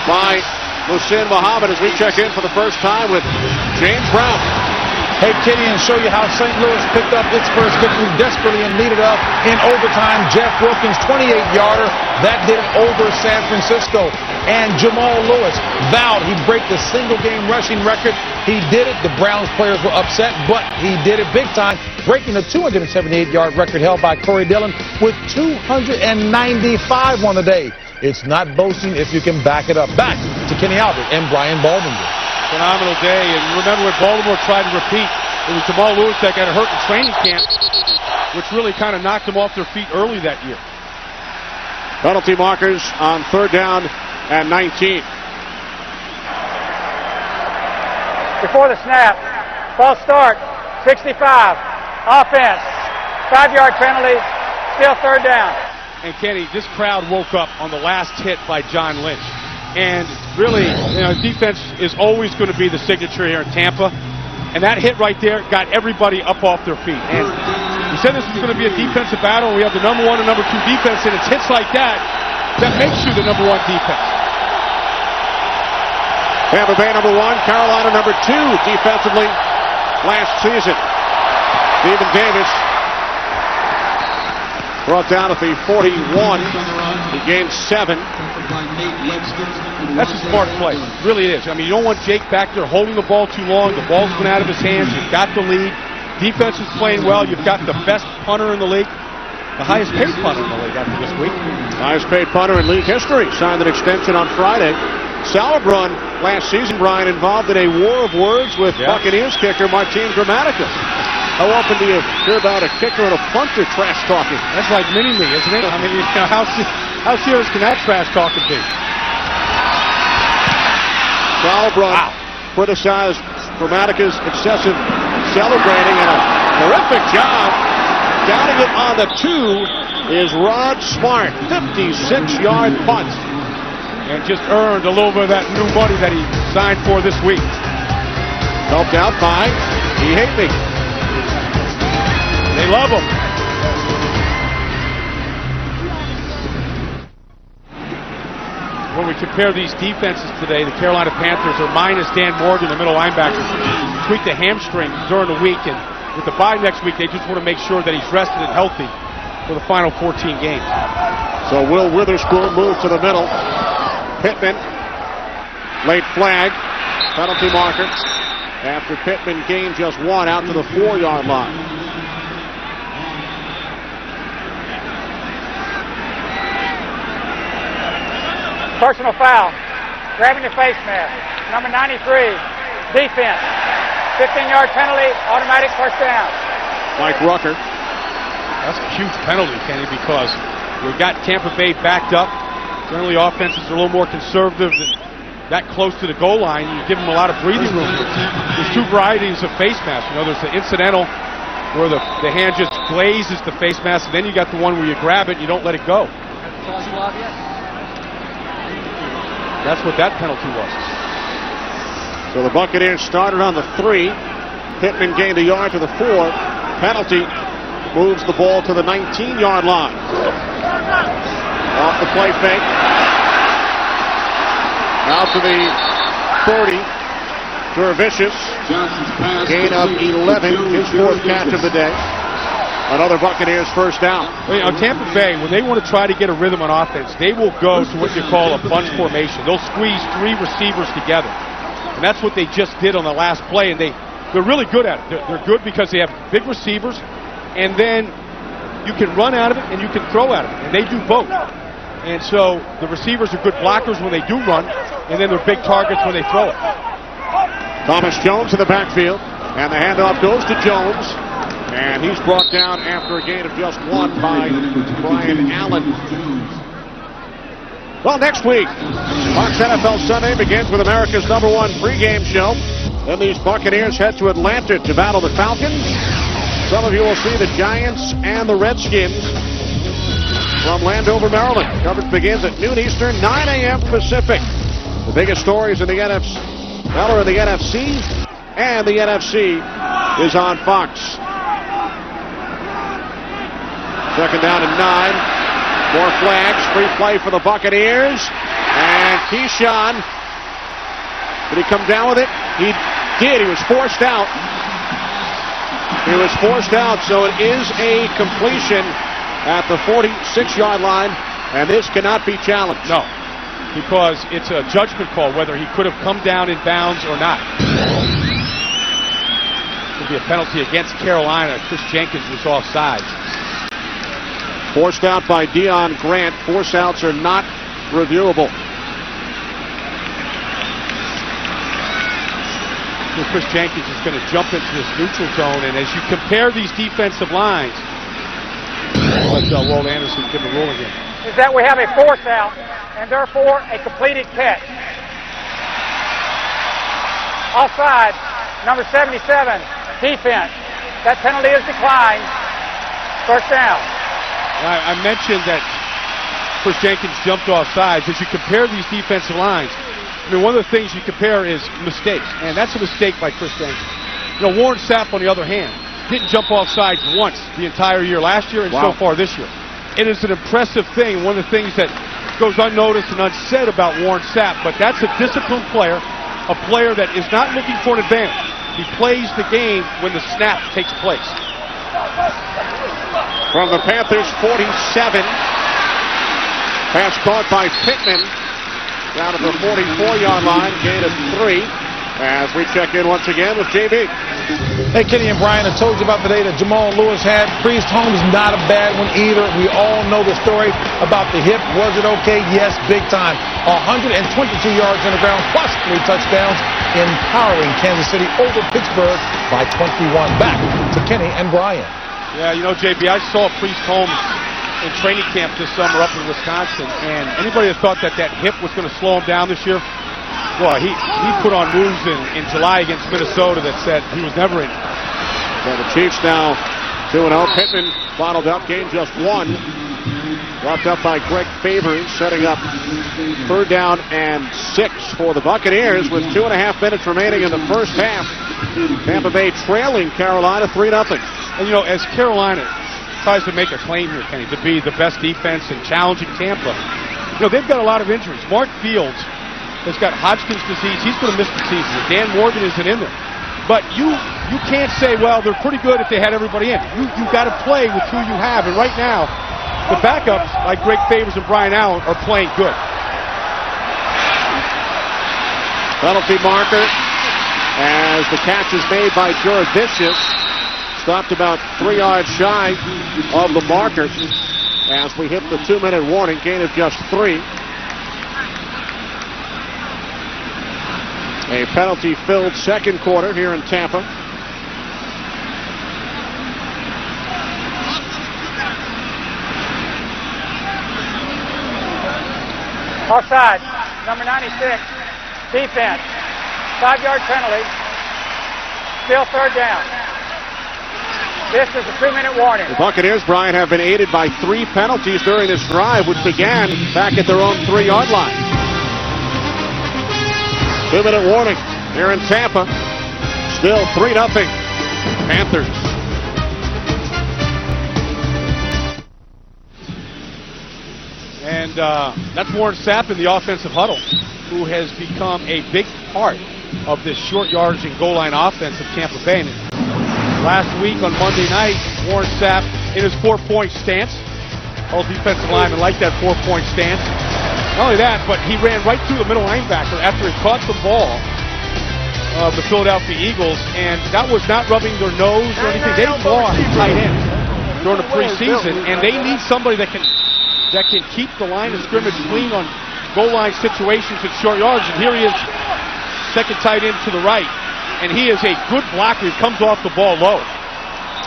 by Muhsin Muhammad as we check in for the first time with James Brown. Hey, Kitty, and show you how St. Louis picked up its first victory desperately and lead it up in overtime. Jeff Wilkins, 28-yarder. That did it over San Francisco. And Jamal Lewis vowed he'd break the single-game rushing record. He did it. The Browns players were upset, but he did it big time, breaking the 278-yard record held by Corey Dillon with 295 on the day. It's not boasting if you can back it up. Back to Kenny Albert and Brian Baldinger. Phenomenal day, and remember when Baltimore tried to repeat, it was Jamal Lewis that got hurt in training camp, which really kind of knocked them off their feet early that year. Penalty markers on third down and 19. Before the snap, false start, 65, offense, 5-yard penalty, still third down. And Kenny, this crowd woke up on the last hit by John Lynch. And really, defense is always going to be the signature here in Tampa. And that hit right there got everybody up off their feet. And we said this was going to be a defensive battle. We have the number 1 and number 2 defense, and it's hits like that that makes you the number 1 defense. Tampa Bay number 1, Carolina number 2 defensively last season. Stephen Davis brought down at the 41. He gained 7. That's a smart play. It really is. I mean, you don't want Jake back there holding the ball too long. The ball's been out of his hands. You've got the lead. Defense is playing well. You've got the best punter in the league. The highest paid punter in the league after this week. Highest paid punter in league history. Signed an extension on Friday. Sauerbrunn last season, Brian, involved in a war of words with Buccaneers kicker Martin Gramatica. How often do you hear about a kicker and a punter trash talking? That's like mini-me, isn't it? I mean, how serious can that trash talking be? Sauerbrunn criticized Gramatica's excessive celebrating, and a terrific job. Downing it on the 2 is Rod Smart, 56-yard punt. And just earned a little bit of that new money that he signed for this week. Helped out by He Hate Me. They love him. When we compare these defenses today, the Carolina Panthers are minus Dan Morgan, the middle linebacker, tweaked the hamstring during the week, and with the bye next week, they just want to make sure that he's rested and healthy for the final 14 games. So Will Witherspoon moved to the middle. Pittman, late flag, penalty marker, after Pittman gained just 1 out to the 4-yard line. Personal foul, grabbing the face mask, number 93, defense, 15-yard penalty, automatic first down. Mike Rucker. That's a huge penalty, Kenny, because we've got Tampa Bay backed up. Generally, offenses are a little more conservative than that close to the goal line. You give them a lot of breathing room. There's 2 varieties of face masks. You know, there's the incidental where the hand just glazes the face mask, and then you got the one where you grab it and you don't let it go. That's what that penalty was. So the Buccaneers started on the 3. Pittman gained a yard to the 4. Penalty moves the ball to the 19-yard line. Off the play fake. Out to the 30. Dervicius. Gain of 11. His 4th catch of the day. Another Buccaneers first down. Well, you know, Tampa Bay, when they want to try to get a rhythm on offense, they will go to what you call a bunch formation. They'll squeeze 3 receivers together. And that's what they just did on the last play, and they're really good at it. They're good because they have big receivers, and then you can run out of it and you can throw out of it, and they do both. And so the receivers are good blockers when they do run, and then they're big targets when they throw it. Thomas Jones in the backfield, and the handoff goes to Jones. And he's brought down after a gain of just 1 by Brian Allen. Well, next week, Fox NFL Sunday begins with America's #1 pregame show. Then these Buccaneers head to Atlanta to battle the Falcons. Some of you will see the Giants and the Redskins from Landover, Maryland. Coverage begins at noon Eastern, 9 a.m. Pacific. The biggest stories in the NFC, well, in the NFC, and the NFC is on Fox. Second down and 9. More flags. Free play for the Buccaneers. And Keyshawn, did he come down with it? He did. He was forced out. He was forced out, so it is a completion at the 46-yard line, and this cannot be challenged. No, because it's a judgment call whether he could have come down in bounds or not. It'll be a penalty against Carolina. Chris Jenkins was offside. Forced out by Deion Grant. Force outs are not reviewable. Chris Jenkins is going to jump into this neutral zone, and as you compare these defensive lines, let Walt Anderson give a ruling in. Is that we have a force out, and therefore a completed catch. Offside, number 77, defense. That penalty is declined. First down. I mentioned that Chris Jenkins jumped off sides. As you compare these defensive lines, I mean, one of the things you compare is mistakes, and that's a mistake by Chris Jenkins. You know, Warren Sapp, on the other hand, didn't jump off sides once the entire year last year and so far this year. It is an impressive thing, one of the things that goes unnoticed and unsaid about Warren Sapp, but that's a disciplined player, a player that is not looking for an advantage. He plays the game when the snap takes place. From the Panthers 47, pass caught by Pittman down to the 44-yard line, gain of 3. As we check in once again with JB. Hey, Kenny and Brian, I told you about the day that Jamal Lewis had. Priest Holmes, not a bad one either. We all know the story about the hip. Was it okay? Yes, big time. 122 yards on the ground, plus 3 touchdowns, empowering Kansas City over Pittsburgh by 21. Back to Kenny and Brian. Yeah, you know, JB, I saw Priest Holmes in training camp this summer up in Wisconsin, and anybody that thought that hip was going to slow him down this year, well, he put on moves in July against Minnesota that said he was never in. So the Chiefs now 2-0. Pittman bottled up, gained just 1. Brought up by Greg Favors, setting up third down and 6 for the Buccaneers with 2.5 minutes remaining in the first half. Tampa Bay trailing Carolina 3-0. And, you know, as Carolina tries to make a claim here, Kenny, to be the best defense and challenging Tampa, you know, they've got a lot of injuries. Mark Fields has got Hodgkin's disease. He's going to miss the season. Dan Morgan isn't in there. But you can't say, well, they're pretty good if they had everybody in. You got to play with who you have. And right now, the backups, like Greg Favors and Brian Allen, are playing good. Penalty marker as the catch is made by Jurevicius. Stopped about 3 yards shy of the marker as we hit the 2-minute warning. Gain of just 3. A penalty-filled second quarter here in Tampa. Offside, number 96, defense. 5-yard penalty. Still third down. This is a 2-minute warning. The Buccaneers, Brian, have been aided by 3 penalties during this drive, which began back at their own 3-yard line. 2-minute warning here in Tampa. Still 3-0 Panthers. And that's Warren Sapp in the offensive huddle, who has become a big part of this short yardage and goal line offense of Tampa Bay. And last week on Monday night, Warren Sapp in his 4-point stance. All defensive linemen like that 4-point stance. Not only that, but he ran right through the middle linebacker after he caught the ball of the Philadelphia Eagles, and that was not rubbing their nose or anything. They lost tight ends during the preseason, and they need somebody that can keep the line of scrimmage clean on goal line situations at short yards. And here he is, second tight end to the right, and he is a good blocker. He comes off the ball low.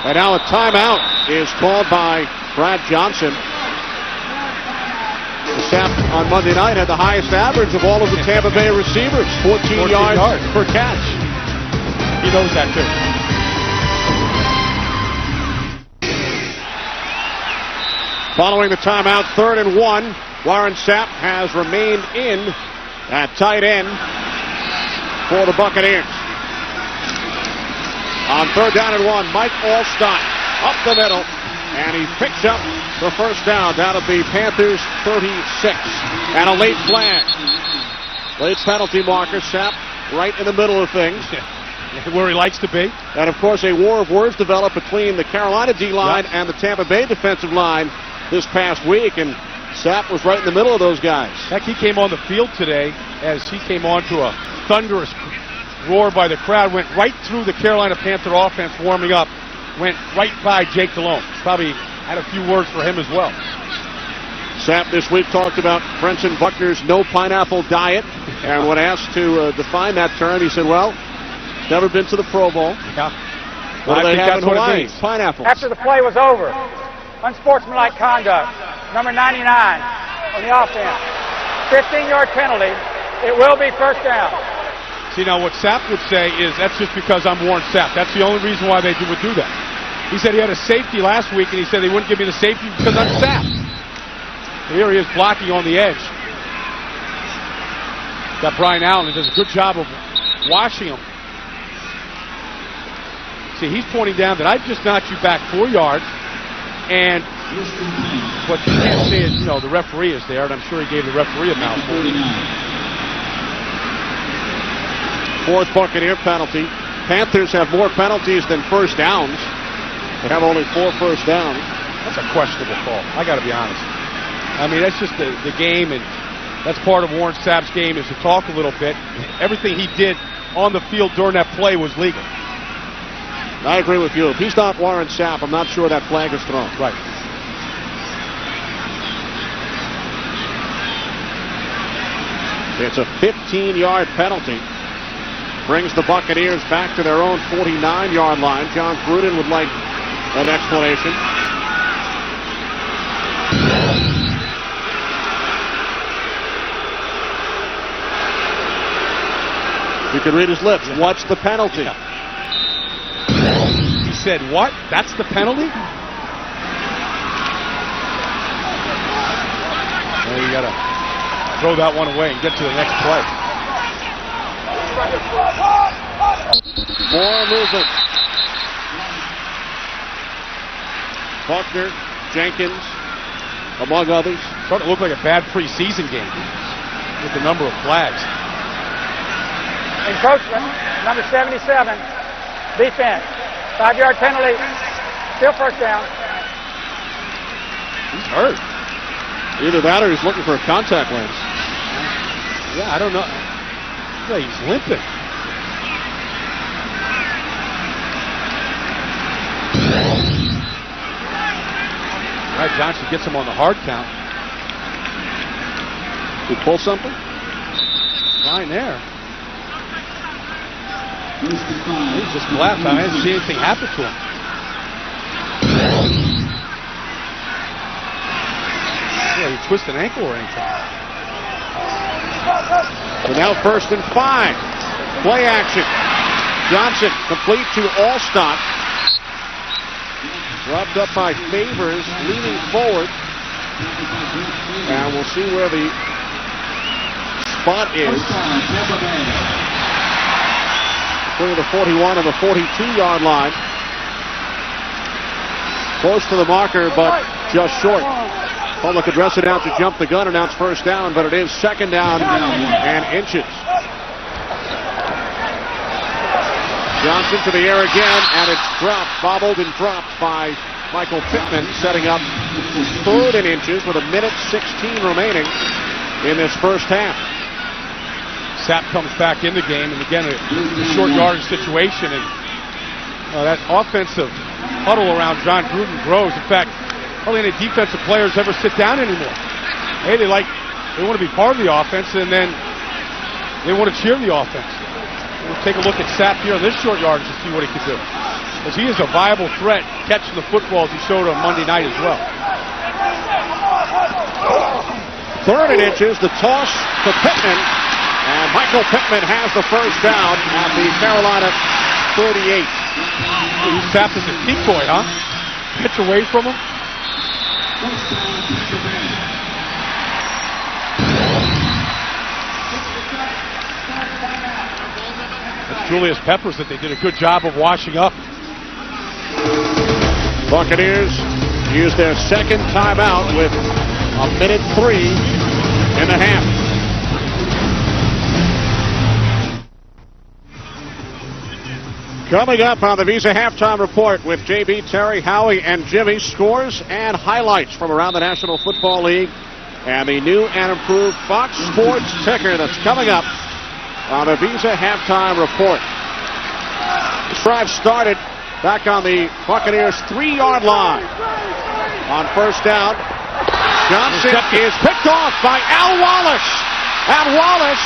And now a timeout is called by Brad Johnson. Sapp on Monday night had the highest average of all of the Tampa Bay receivers, 14 yards per catch. He knows that too. Following the timeout, 3rd and 1. Warren Sapp has remained in at tight end for the Buccaneers. On 3rd down and 1, Mike Allstott up the middle, and he picks up the first down at the Panthers 36. And a late flag. Late penalty marker. Sapp right in the middle of things. Where he likes to be. And, of course, a war of words developed between the Carolina D-line and the Tampa Bay defensive line this past week, and Sapp was right in the middle of those guys. Heck, he came on the field today as he came on to a thunderous roar by the crowd, went right through the Carolina Panther offense warming up, went right by Jake Delhomme. Probably had a few words for him as well. Sapp this week talked about Brenton Buckner's no pineapple diet, and when asked to define that term, he said, well, never been to the Pro Bowl. Yeah. What do they have in what Hawaii? it means. Pineapples. After the play was over, unsportsmanlike conduct, number 99 on the offense. 15-yard penalty. It will be first down. See, now what Sapp would say is that's just because I'm Warren Sapp. That's the only reason why they would do that. He said he had a safety last week, and he said they wouldn't give me the safety because I'm Sapp. Here he is blocking on the edge. Got Brian Allen, who does a good job of washing him. See, he's pointing down that I just knocked you back 4 yards, and what you can't say is, the referee is there, and I'm sure he gave the referee a mouthful. 4th Buccaneer penalty. Panthers have more penalties than first downs. They have only 4 first downs. That's a questionable call. I got to be honest. I mean, that's just the game, and that's part of Warren Sapp's game is to talk a little bit. Everything he did on the field during that play was legal. I agree with you. If he's not Warren Sapp, I'm not sure that flag is thrown. Right. It's a 15-yard penalty. Brings the Buccaneers back to their own 49-yard line. John Gruden would like an explanation. You can read his lips. What's the penalty? Yeah. He said, what? That's the penalty? Well, you got to throw that one away and get to the next play. More movement. Buckner, Jenkins, among others. Starting to look like a bad preseason game with the number of flags. Encroachment, number 77, defense. 5-yard penalty, still first down. He's hurt. Either that or he's looking for a contact lens. Yeah, I don't know. Yeah, he's limping. All right, Johnson gets him on the hard count. Did he pull something? Fine there. He's just collapsed. I didn't see anything happen to him. Yeah, he twisted an ankle or anything. So now 1st and 5. Play action. Johnson complete to Allstott. Rubbed up by Favors, leaning forward. And we'll see where the spot is. Between the 41 and the 42-yard line. Close to the marker, but just short. Public address announcer jumped the gun, announced first down, but it is 2nd down and inches. Johnson to the air again, and it's dropped, bobbled and dropped by Michael Pittman, setting up 3rd and inches with 1:16 remaining in this first half. Sapp comes back in the game, and again, a short yardage situation, and that offensive huddle around John Gruden grows. In fact, hardly any defensive players ever sit down anymore. Hey, they want to be part of the offense, and then they want to cheer the offense. We'll take a look at Sapp here on this short yardage to see what he can do, because he is a viable threat catching the football as he showed on Monday night as well. 3rd and inches, the toss to Pittman. And Michael Pittman has the first down at the Carolina 38. Sapp is a decoy, huh? Pitch away from him. It's Julius Peppers that they did a good job of washing up. Buccaneers use their second timeout with 1:03 in the half. Coming up on the Visa Halftime Report with JB, Terry, Howie, and Jimmy, scores and highlights from around the National Football League and the new and improved Fox Sports ticker that's coming up on the Visa Halftime Report. This drive started back on the Buccaneers' 3-yard line. On first down, Johnson is picked off by Al Wallace. Al Wallace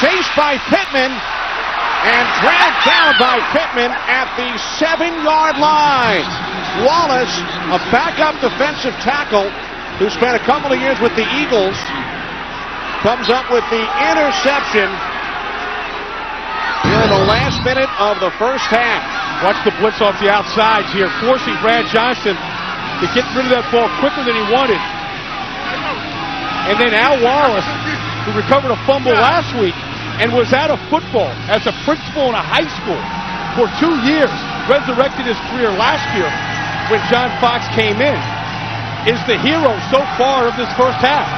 chased by Pittman and dragged down by Pittman at the 7-yard line. Wallace, a backup defensive tackle who spent a couple of years with the Eagles, comes up with the interception here in the last minute of the first half. Watch the blitz off the outsides here, forcing Brad Johnson to get rid of that ball quicker than he wanted. And then Al Wallace, who recovered a fumble last week and was out of football as a principal in a high school for 2 years, resurrected his career last year when John Fox came in, is the hero so far of this first half.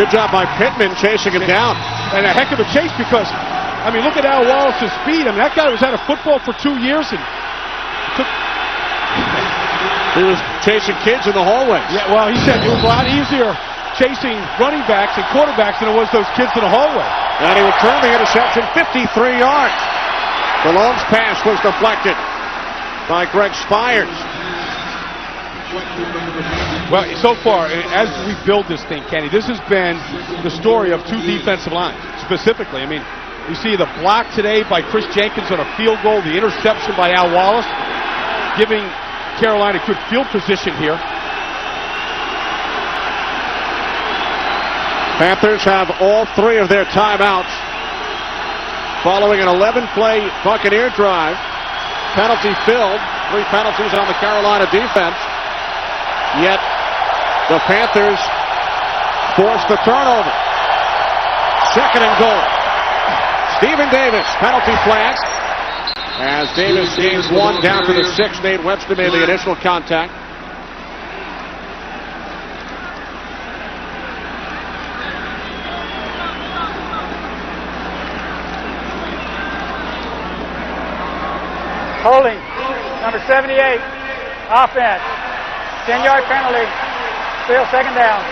Good job by Pittman chasing him down. And a heck of a chase because, I mean, look at Al Wallace's speed. I mean, that guy was out of football for 2 years and he was chasing kids in the hallway. Yeah, well, he said it was a lot easier chasing running backs and quarterbacks than it was those kids in the hallway. And he returned the interception 53 yards. Malone's pass was deflected by Greg Spires. Well, so far, as we build this thing, Kenny, this has been the story of 2 defensive lines, specifically. I mean, you see the block today by Chris Jenkins on a field goal, the interception by Al Wallace, giving Carolina good field position here. Panthers have all 3 of their timeouts following an 11-play Buccaneer drive. Penalty filled. 3 penalties on the Carolina defense. Yet the Panthers forced the turnover. 2nd and goal. Stephen Davis, penalty flag. As Davis gains 1 down to the 6. Nate Webster made the initial contact. Holding, number 78, offense, 10-yard penalty, still 2nd down.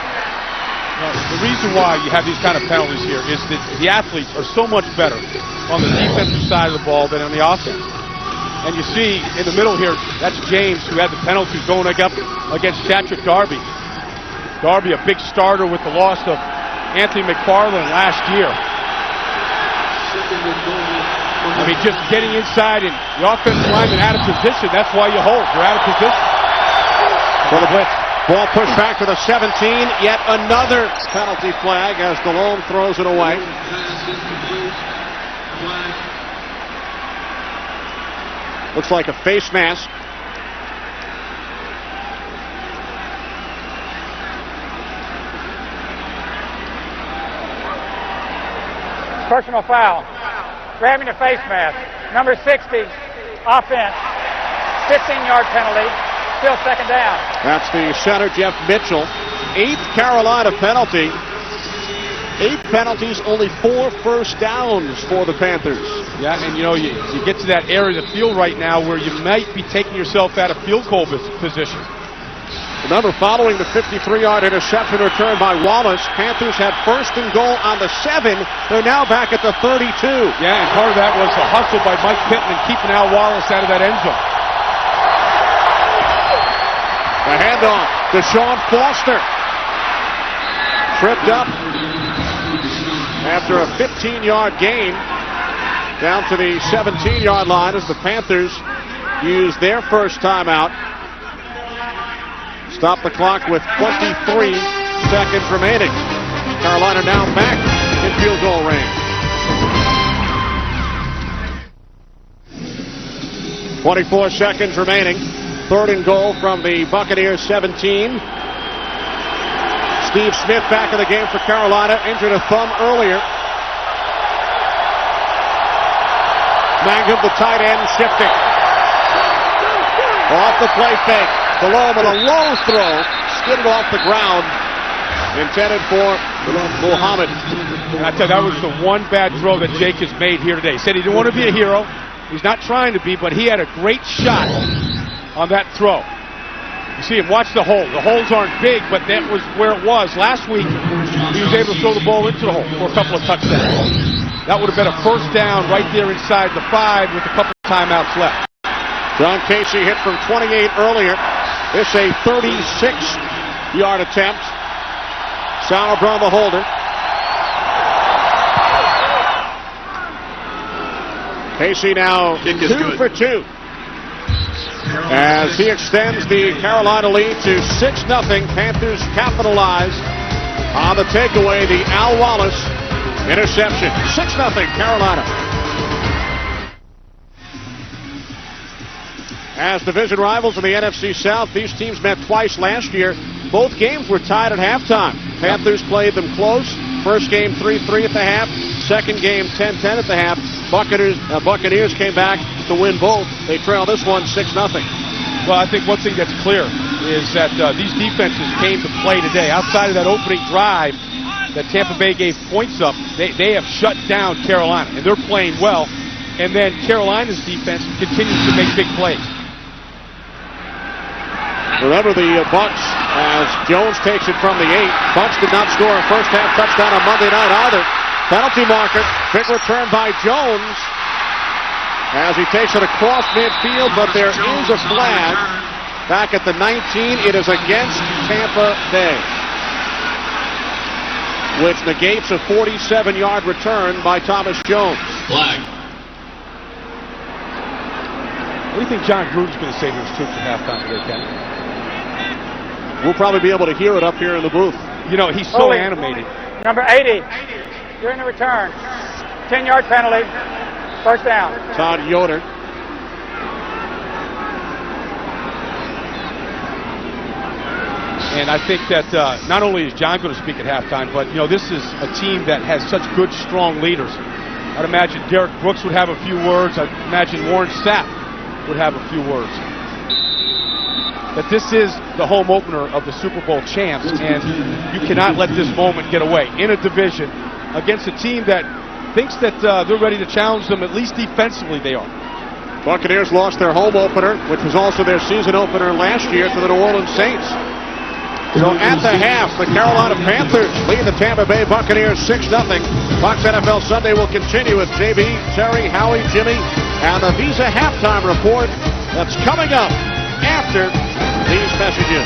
Now, the reason why you have these kind of penalties here is that the athletes are so much better on the defensive side of the ball than on the offense. And you see in the middle here, that's James who had the penalty going up against Patrick Darby. Darby, a big starter with the loss of Anthony McFarland last year. I mean, just getting inside and the offensive lineman out of position, that's why you hold. You're out of position. For the blitz. Ball pushed back to the 17. Yet another penalty flag as Delhomme throws it away. Looks like a face mask. Personal foul. Grabbing the face mask. Number 60, offense. 15-yard penalty. Still 2nd down. That's the center, Jeff Mitchell. 8th Carolina penalty. 8 penalties, only 4 first downs for the Panthers. Yeah, and you know, you get to that area of the field right now where you might be taking yourself out of field goal position. Remember, following the 53-yard interception return by Wallace, Panthers had 1st and goal on the 7. They're now back at the 32. Yeah, and part of that was a hustle by Mike Pittman keeping Al Wallace out of that end zone. The handoff to Sean Foster. Tripped up after a 15-yard gain down to the 17-yard line as the Panthers use their first timeout. Stop the clock with 23 seconds remaining. Carolina now back in field goal range. 24 seconds remaining. 3rd and goal from the Buccaneers 17. Steve Smith back in the game for Carolina. Injured a thumb earlier. Mangum, the tight end, shifting. Off the play fake. Below with a low throw. Skidded off the ground. Intended for Muhammad. And I tell you, that was the one bad throw that Jake has made here today. He said he didn't want to be a hero. He's not trying to be, but he had a great shot on that throw. You see him, watch the hole. The holes aren't big, but that was where it was. Last week, he was able to throw the ball into the hole for a couple of touchdowns. That would have been a first down right there inside the 5 with a couple of timeouts left. John Casey hit from 28 earlier. This a 36-yard attempt. Sauerbrunn the holder. Casey now 2 for 2. As he extends the Carolina lead to 6-0. Panthers capitalize on the takeaway, the Al Wallace interception. 6-0 Carolina. As division rivals in the NFC South, these teams met twice last year. Both games were tied at halftime. Panthers played them close. First game 3-3 at the half. Second game 10-10 at the half. Buccaneers came back to win both. They trail this one 6-0. Well, I think one thing that's clear is that these defenses came to play today. Outside of that opening drive that Tampa Bay gave points up, they have shut down Carolina, and they're playing well. And then Carolina's defense continues to make big plays. Remember the Bucs as Jones takes it from the 8. Bucs did not score a first-half touchdown on Monday night either. Penalty marker. Big return by Jones as he takes it across midfield, but there is a flag back at the 19. It is against Tampa Bay, which negates a 47-yard return by Thomas Jones. Flag. What do you think John Gruden's going to say to his troops at halftime today, Ken? We'll probably be able to hear it up here in the booth. You know, he's so animated. Number 80, during the return, 10-yard penalty, first down. Todd Yoder. And I think that not only is John going to speak at halftime, but, you know, this is a team that has such good, strong leaders. I'd imagine Derek Brooks would have a few words. I'd imagine Warren Sapp would have a few words. That this is the home opener of the Super Bowl champs, and you cannot let this moment get away in a division against a team that thinks that they're ready to challenge them, at least defensively they are. Buccaneers lost their home opener, which was also their season opener last year, to the New Orleans Saints. So at the half, the Carolina Panthers lead the Tampa Bay Buccaneers 6-0. Fox NFL Sunday will continue with JB, Terry, Howie, Jimmy, and the Visa halftime report that's coming up after these messages.